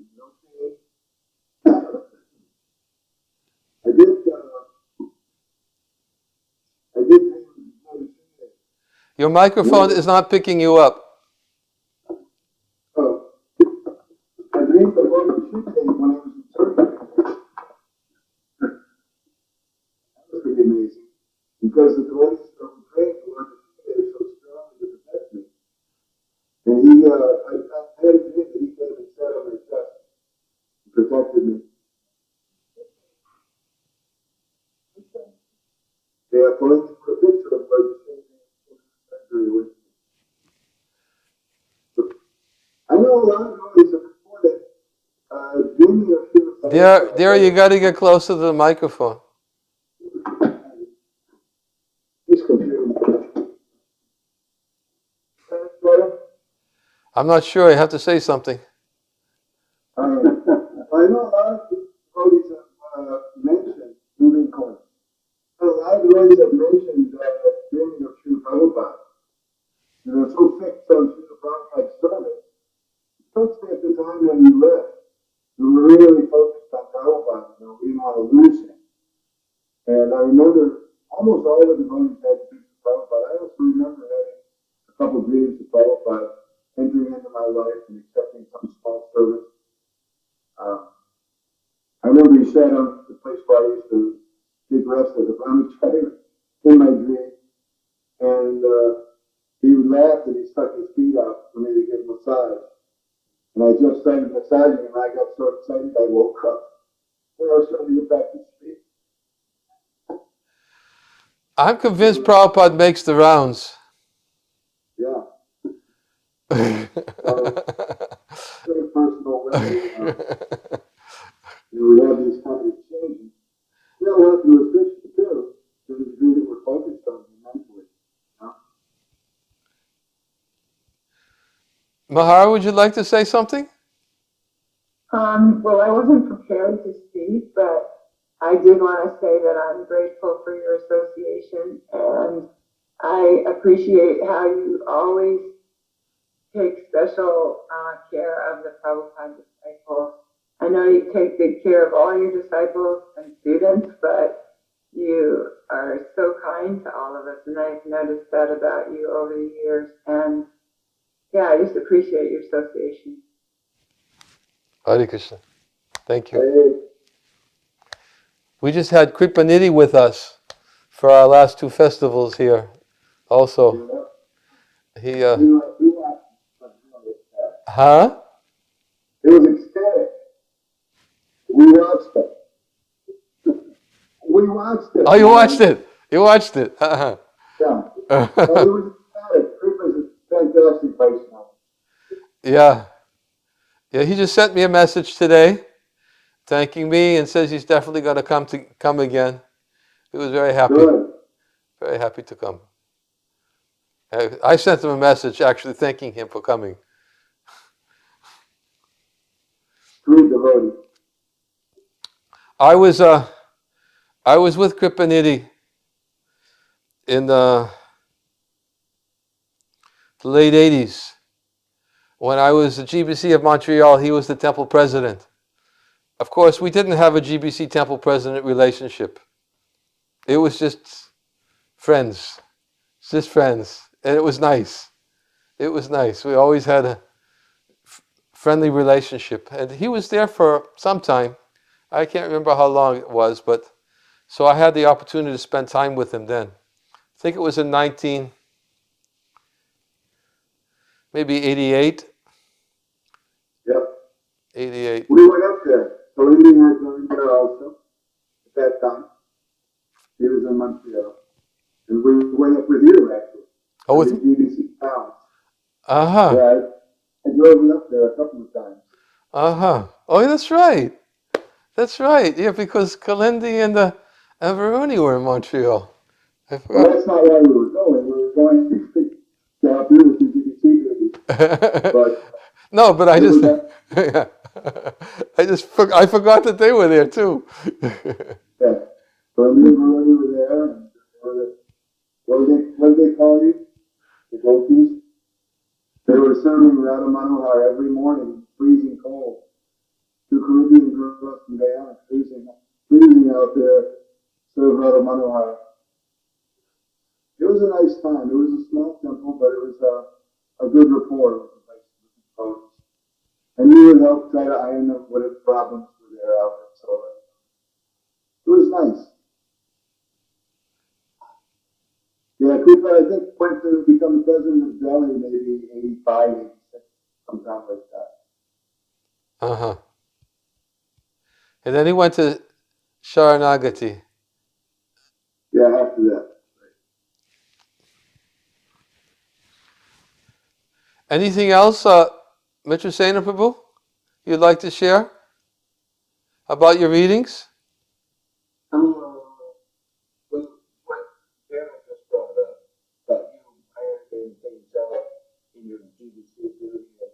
I did. I did. Your microphone is not picking you up. Oh, I dreamed of going to Tuesday when I was in Turkey. That was pretty amazing because the devotees that were praying for Lord Tuesday so strongly to protect me. And I had a dream that he came and sat on my chest and protected me. They are pulling me for a picture of Lord Tuesday with me. I know a lot of devotees have reported dreaming of Shiva. Dira, you got to get closer to the microphone. He's confused. I'm not sure. You have to say something. I know a lot of devotees have mentioned moving coins. A lot of devotees have mentioned dreaming of Srila Prabhupada. They're so fixed on Srila Prabhupada's service. Especially at the time when we lived, we were really focused on Prabhupada. We didn't want to lose him. And I remember almost all the devotees had dreams of Prabhupada. I also remember having a couple of dreams of Prabhupada entering into my life and accepting some small service. I remember he sat on the place where I used to take rest at the Ramachandra in my dream, and he laughed and he stuck his feet out for me to get a massage. And I just started massaging him, and I got so excited I woke up. And I was trying to get back to sleep. I'm convinced Prabhupada makes the rounds. Yeah. Very personal way. We have these kind of exchanges. We don't have to do with Krishna too, to the degree that we're focused on him mentally. Mahar, would you like to say something? Well, I wasn't prepared to speak, but I did want to say that I'm grateful for your association, and I appreciate how you always take special care of the Prabhupada disciples. I know you take good care of all your disciples and students, but you are so kind to all of us, and I've noticed that about you over the years. And yeah, I just appreciate your association. Hare Krishna. Thank you. We just had Kripanidhi with us for our last two festivals here. Also, he huh? It was ecstatic. We watched it. We watched it. Oh, you watched it. You watched it. Yeah. It was ecstatic. Kripa is a fantastic Vaishnava. Yeah. Yeah, he just sent me a message today thanking me and says he's definitely going to come again. He was very happy. Good. Very happy to come. I sent him a message actually thanking him for coming. True devotee. I was with Kripanidhi in the late 80s. When I was the GBC of Montreal, he was the temple president. Of course, we didn't have a GBC temple president relationship. It was just friends. Just friends. And it was nice. It was nice. We always had a friendly relationship. And he was there for some time. I can't remember how long it was, but so I had the opportunity to spend time with him then. I think it was in maybe 88. Yep. 88. We went up there. So Indian had gone there also at that time. He was in Montreal. And we went up with you, actually. Oh, with the GBC town. Uh-huh. Yeah, I drove you up there a couple of times. Uh-huh. Oh, that's right. That's right. Yeah, because Kalindi and Varuni were in Montreal. I Well, forgot. that's not why we were going. We were going to help you with the DBT baby. But No, but I it just, was that, yeah. I forgot that they were there too. yeah. So me and Brody were there, and what did they call you? The Gopis? They were serving Radha Manohar every morning, freezing cold. Two Caribbean girls from Guyana, freezing out there, serve Radha Manohar. It was a nice time. It was a small temple, but it was a good rapport with the folks. And we would help try to iron up whatever problems were there out there. So it was nice. Yeah, Kupa, I think, went to become the president of Delhi maybe 85, 86, sometime like that. Uh-huh. And then he went to Sharanagati. Yeah, after that. Anything else, Mr. Sena Prabhu, you'd like to share about your readings? Well, what Darren just brought up, about you ironing things out in your GDC duty and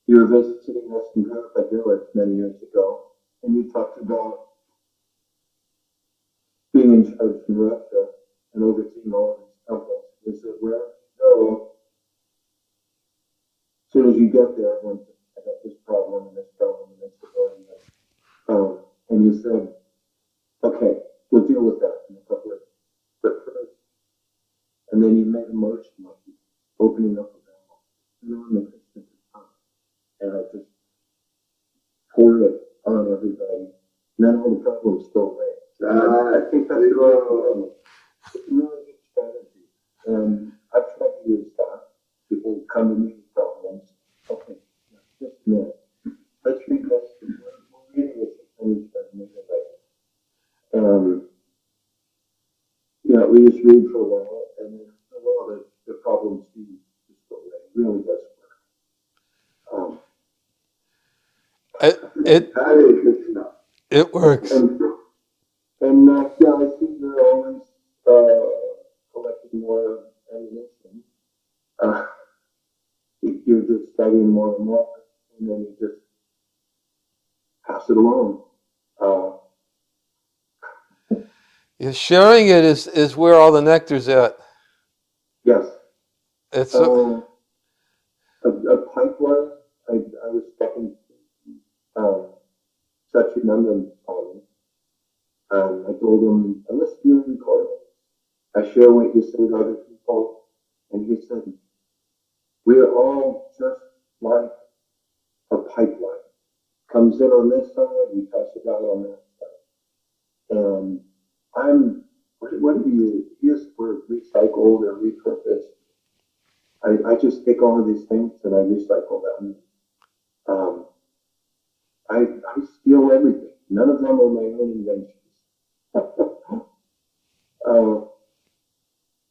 you were visiting us in Grandpa Village many years ago, and you talked about being in charge in Russia and overseeing all of these temples. You said, well, no, as soon as you get there, I got this problem and this problem and this problem. And you said, okay, we'll deal with that in a couple of, but first, and then you made a motion of opening up a valve. And then the Krishna could come. And I just poured it on everybody. And then all the problems go away. I think that's a really good strategy. I've tried to use that. People come to me with problems. Okay, just a minute. Let's read this. We're reading this and we just read for a while, and then for a while the problems do just go away. It really does work. It works. I see they're always collecting more ammunition. You're just studying more and more, and then you just pass it along. Yeah, sharing it is where all the nectar's at. Yes. It's a pipeline. I was talking to Nandana on. I told him, I listen to your recording. I share what you say to other people. And he said, we are all just like a pipeline. Comes in on this side, we pass it out on that side. And what do you use for recycled or repurposed? I just take all of these things and I recycle them. I steal everything. None of them are my own inventions.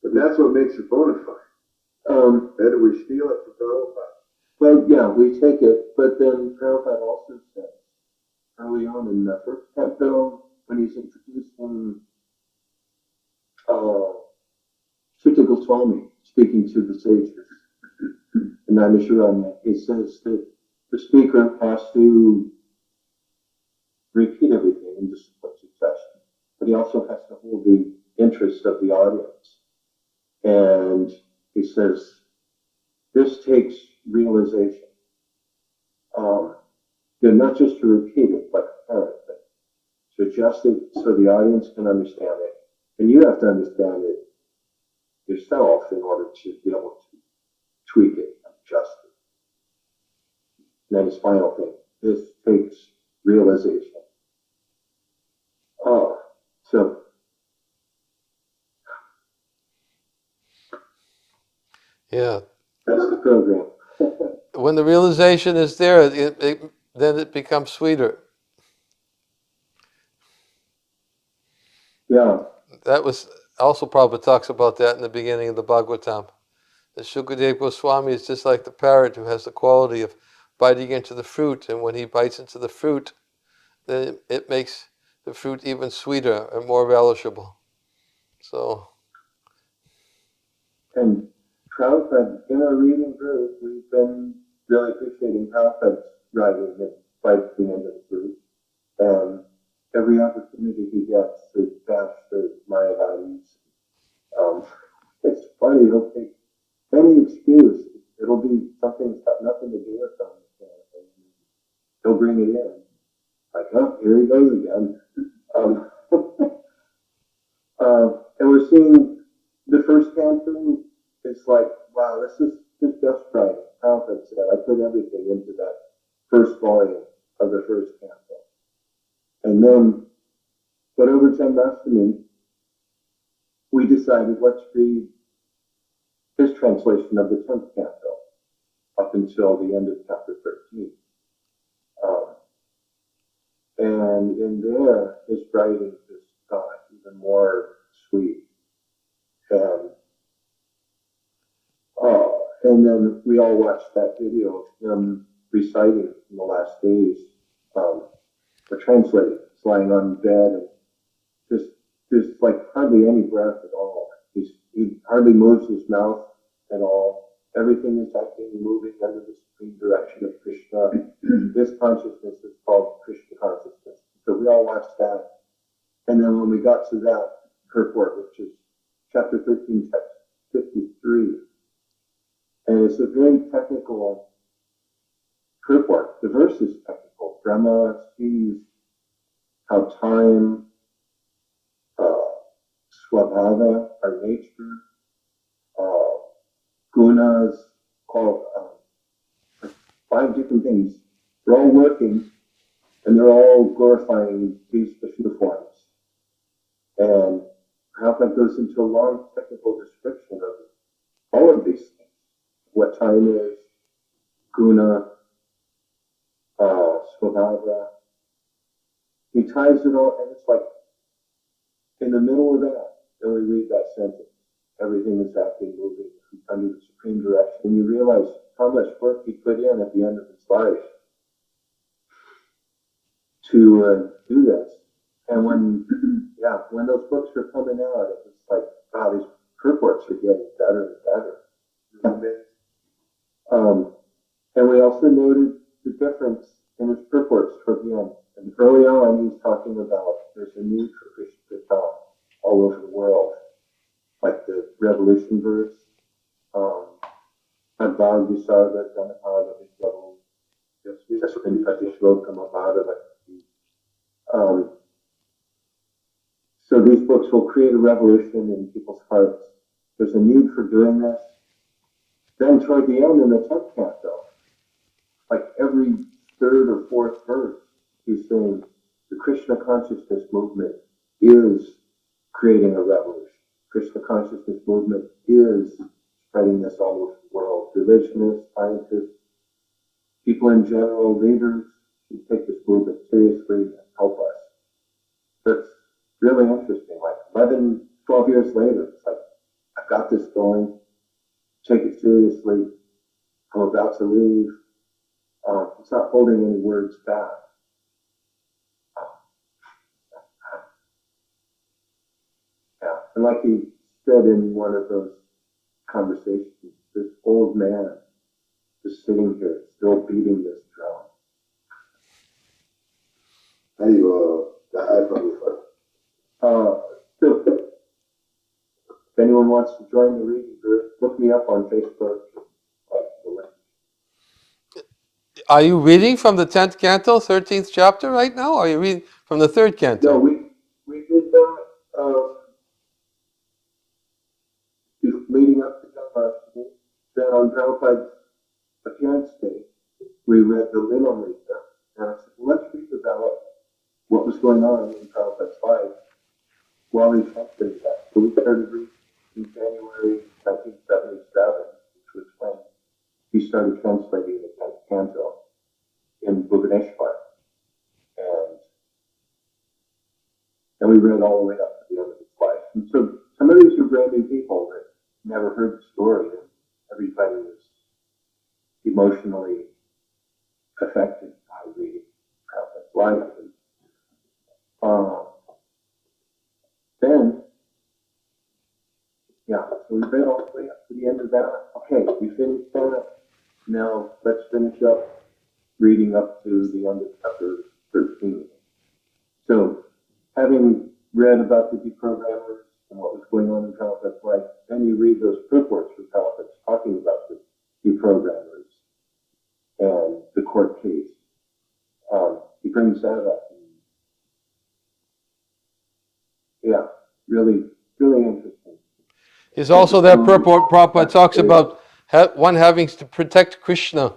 But that's what makes it bona fide. Better we steal it for Prabhupada. Well, yeah, we take it, but then Prabhupada also said early on in the first canto, when he's introducing Sutta Goswami speaking to the sages in Naimisharanya, he says that the speaker has to repeat everything in disciplined succession, but he also has to hold the interest of the audience. And he says, this takes realization. Not just to repeat it like a parrot, but to adjust it so the audience can understand it. And you have to understand it yourself in order to be able to tweak it, adjust it. And then his final thing, this takes realization. So yeah. That's the program. When the realization is there, then it becomes sweeter. Yeah. That was also Prabhupada talks about that in the beginning of the Bhagavatam. The Shukadeva Goswami is just like the parrot who has the quality of biting into the fruit, and when he bites into the fruit, then it makes the fruit even sweeter and more relishable. So. And Prabhupada, in our reading group, we've been really appreciating Prabhupada's writing that bites the end of the fruit. And every opportunity he gets to bash the Mayavadis, it's funny, he'll take any excuse. It'll be something that's got nothing to do with them. And he'll bring it in. Like, oh, here he goes again. And we're seeing the first canto. It's like, wow, this is just right. Prabhupada said, I put everything into that first volume of the first canto. And then, but over Jannastami, we decided, let's read his translation of the 10th canto up until the end of chapter 13. And in there, his writing just got even more sweet. And then we all watched that video of him reciting in the last days, or translating. He's lying on the bed and just like hardly any breath at all. He hardly moves his mouth at all. Everything is acting, moving under the supreme direction of Krishna. This consciousness is called Krishna consciousness. So we all watched that. And then when we got to that purport, which is chapter 13, text 53, and it's a very technical purport. The verse is technical. Brahma sees how time, swabhava, our nature, gunas, called 5 different things. They're all working, and they're all glorifying these Vishnu forms. And Prabhupada goes into a long technical description of all of these things. What time is, guna, swabhava. He ties it all, and it's like in the middle of that, then we read that sentence. Everything is acting, moving under the supreme direction. And you realize how much work he put in at the end of his life to do this. And when those books were coming out, it was like, wow, these purports are getting better and better. And we also noted the difference in his purports toward the end. And early on, he's talking about there's a need for Krishna all over the world. Like the revolution verse, Advav Visarga Janapada Vishwavu, Jasmin Pratishlokam Avada. So these books will create a revolution in people's hearts. There's a need for doing this. Then toward the end in the 10th canto, like every third or fourth verse, he's saying the Krishna consciousness movement is creating a revolution. Krishna consciousness movement is spreading this all over the world. Religionists, scientists, people in general, leaders should take this movement seriously and help us. That's really interesting. Like 11, 12 years later, it's like, I've got this going. Take it seriously. I'm about to leave. It's not holding any words back. Yeah, and like he said in one of those conversations, this old man is sitting here, still beating this drum. How do you the iPhone first? So if anyone wants to join the reading group, look me up on Facebook. Are you reading from the 10th canto, 13th chapter right now? Or are you reading from the 3rd canto? No, we did that leading up to Jannastami. Then on Prabhupada's appearance day, we read the Mayapur. And I said, well, let's read about what was going on in Prabhupada's life while he translated that. So we started reading in January 1977, which was when he started translating the 10th canto in Bhubaneswar. And we read all the way up to the end of his life. And so some of these are brand new people that never heard the story, and everybody was emotionally Yeah, so we read all the way up to the end of that. Okay, we finished that. Now let's finish up reading up to the end of chapter 13. So, having read about the deprogrammers and what was going on in Prabhupada's life, then you read those purports from Prabhupada talking about the deprogrammers and the court case. He brings that up. Yeah, really, really interesting. There's also that purport Prabhupada talks about one having to protect Krishna.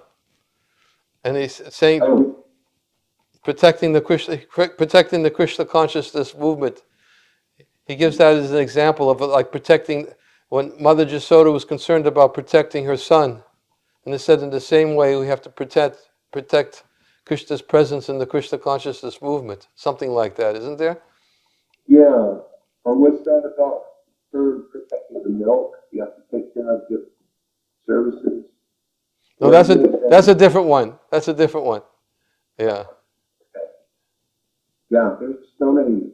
And he's saying protecting the Krishna consciousness movement. He gives that as an example of like protecting, when Mother Jasoda was concerned about protecting her son. And it said in the same way we have to protect Krishna's presence in the Krishna consciousness movement. Something like that, isn't there? Yeah. Or what's that about her protecting the milk? You have to take care of the services. No, that's a different one. That's a different one. Yeah. Okay. Yeah, there's so many.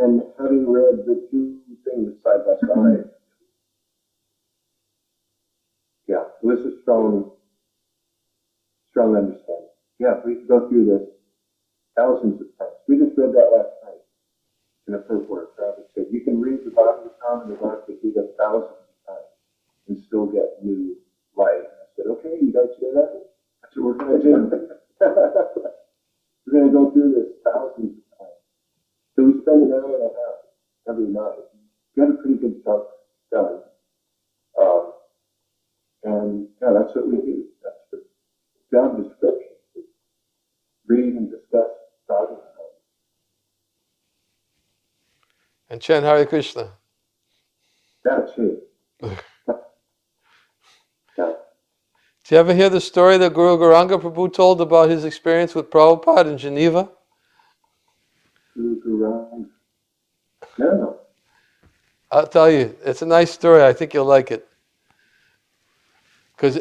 And having read the two things side by side, yeah, it was a strong understanding. Yeah, we could go through this thousands of times. We just read that last night in a purport. Prabhupada said, you can read the Bhagavatam and the Bhagavad-gita thousands of times and still get new light. And I said, okay, you guys hear that? That's what we're going to do. We're going to go through this thousands of times. So we spend an hour and a half every night. We got a pretty good chunk done. And yeah, that's what we do. That's the job description. Read and discuss Bhagavatam. And chant Hare Krishna. That's it. Yeah. Did you ever hear the story that Guru Gauranga Prabhu told about his experience with Prabhupada in Geneva? Guru Gauranga. No. I'll tell you, it's a nice story. I think you'll like it. Because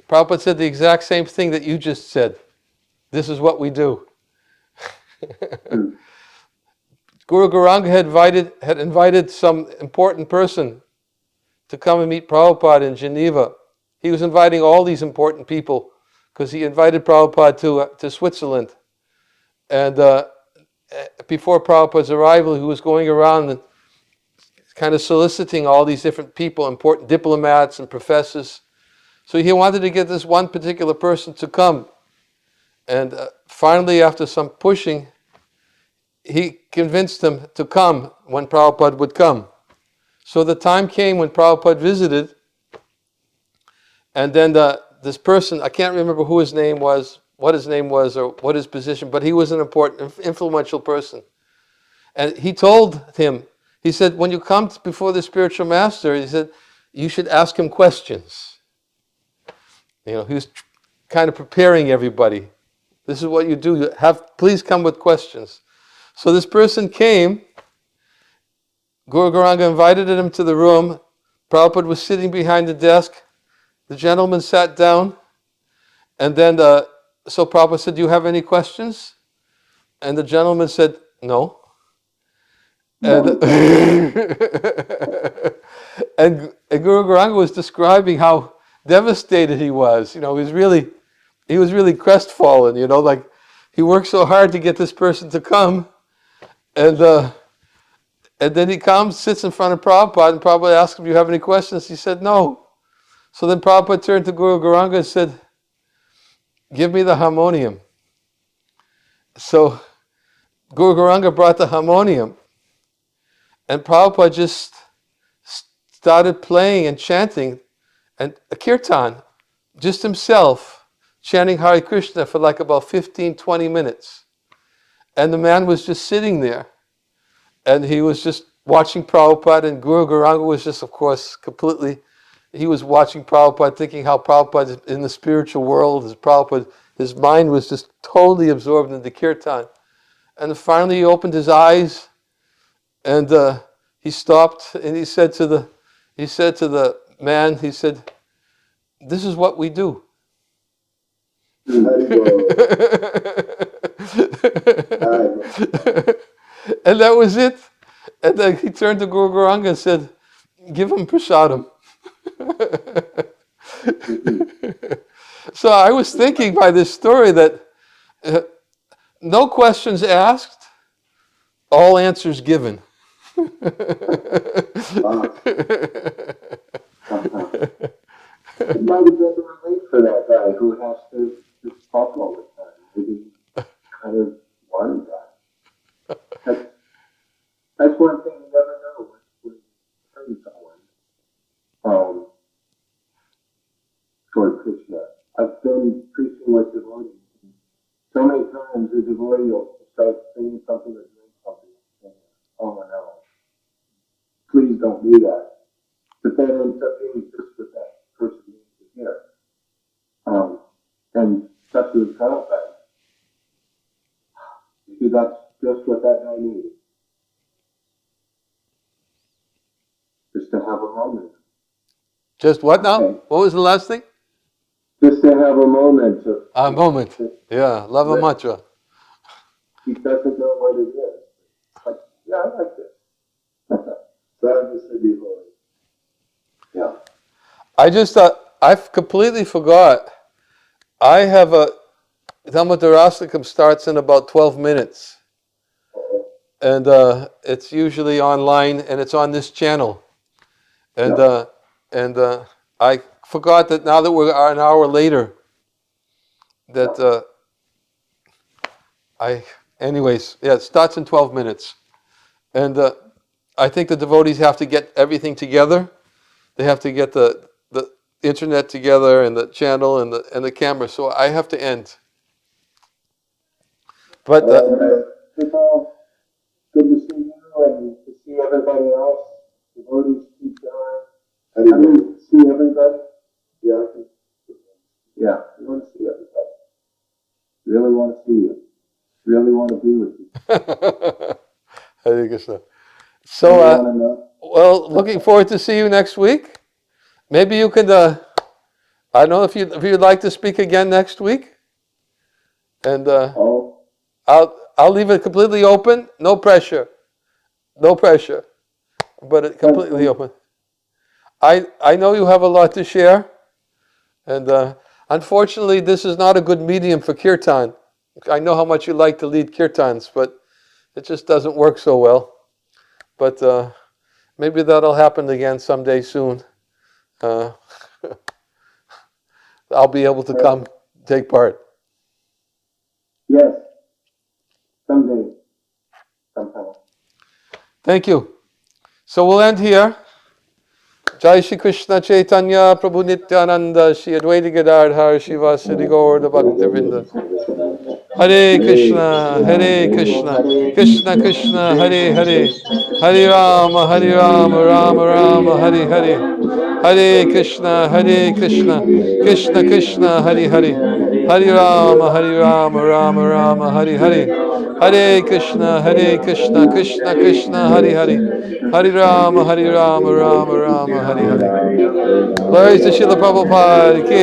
Prabhupada said the exact same thing that you just said. This is what we do. Guru Gauranga had invited some important person to come and meet Prabhupada in Geneva. He was inviting all these important people because he invited Prabhupada to Switzerland. And before Prabhupada's arrival, he was going around and kind of soliciting all these different people, important diplomats and professors. So he wanted to get this one particular person to come. And finally, after some pushing, he convinced him to come when Prabhupada would come. So the time came when Prabhupada visited, and then this person, I can't remember who his name was, what his name was, or what his position, but he was an important, influential person. And he told him, he said, when you come before the spiritual master, he said, you should ask him questions. He was kind of preparing everybody. This is what you do. Please come with questions. So this person came. Guru Gauranga invited him to the room. Prabhupada was sitting behind the desk. The gentleman sat down. And then, so Prabhupada said, do you have any questions? And the gentleman said, no. And, and Guru Gauranga was describing how devastated he was. He was really crestfallen, like he worked so hard to get this person to come. And then he comes, sits in front of Prabhupada, and Prabhupada asked him, do you have any questions? He said, no. So then Prabhupada turned to Guru Gauranga and said, give me the harmonium. So Guru Gauranga brought the harmonium, and Prabhupada just started playing and chanting, and a kirtan, just himself, chanting Hare Krishna for like about 15, 20 minutes. And the man was just sitting there. And he was just watching Prabhupada, and Guru Gauranga was just, of course, he was watching Prabhupada, thinking how Prabhupada is in the spiritual world. His mind was just totally absorbed in the kirtan. And finally he opened his eyes, and he stopped, and he said to the man, he said, this is what we do. And that was it. And then he turned to Guru Gauranga and said, give him prasadam. So I was thinking by this story that no questions asked, all answers given. It might have been a relief for that guy who has to talk all the time. Maybe kind of wanted that. That's one thing you never know when you turn someone toward Krishna. I've been preaching with devotees. So many times the devotee will start saying something or doing something. And, oh no, please don't do that. But then it ends up being just what that person needs to hear. And such as confidence. Maybe that's just what that guy needs. Just to have a moment. Just what now? Okay. What was the last thing? Just to have a moment. A moment. Yeah, lava mantra. He doesn't know what it is. Like, yeah, I like this. So I'm just a devotee. Yeah. I just thought, I completely forgot. I have a, Dhammatarasakam starts in about 12 minutes. And it's usually online and it's on this channel. And I forgot that now that we're an hour later, that anyways, yeah, it starts in 12 minutes. And I think the devotees have to get everything together. They have to get the internet together and the channel and the camera. So I have to end. But People, good to see you and to see everybody else. Devotees keep going. I mean, see everybody. Yeah. Yeah, we want to see everybody. Really want to see you. Really want to be with you. Hare Krishna. So, well, looking forward to see you next week. Maybe you could, I don't know if you'd like to speak again next week. And I'll leave it completely open. No pressure. No pressure. But it completely open. I know you have a lot to share. And unfortunately, this is not a good medium for kirtan. I know how much you like to lead kirtans, but it just doesn't work so well. But maybe that'll happen again someday soon. I'll be able to come take part. Yes. Someday. Somehow. Thank you. So we'll end here. Jai Shri Krishna Chaitanya Prabhu Nityananda Shri Advaita Gadadhar Shivasadi Gaura Bhaktivinda. Hare Krishna, Hare Krishna, Krishna Krishna, Hare Hare, Hare Rama, Rama Rama, Hare Hare, Hare Krishna, Krishna Krishna, Hare Hare, Hare Rama, Rama Rama, Hare Hare, Hare Krishna, Krishna Krishna, Hare Hare, Hare Rama, Rama Rama, Hare Hare. Glories to Srila Prabhupada ki.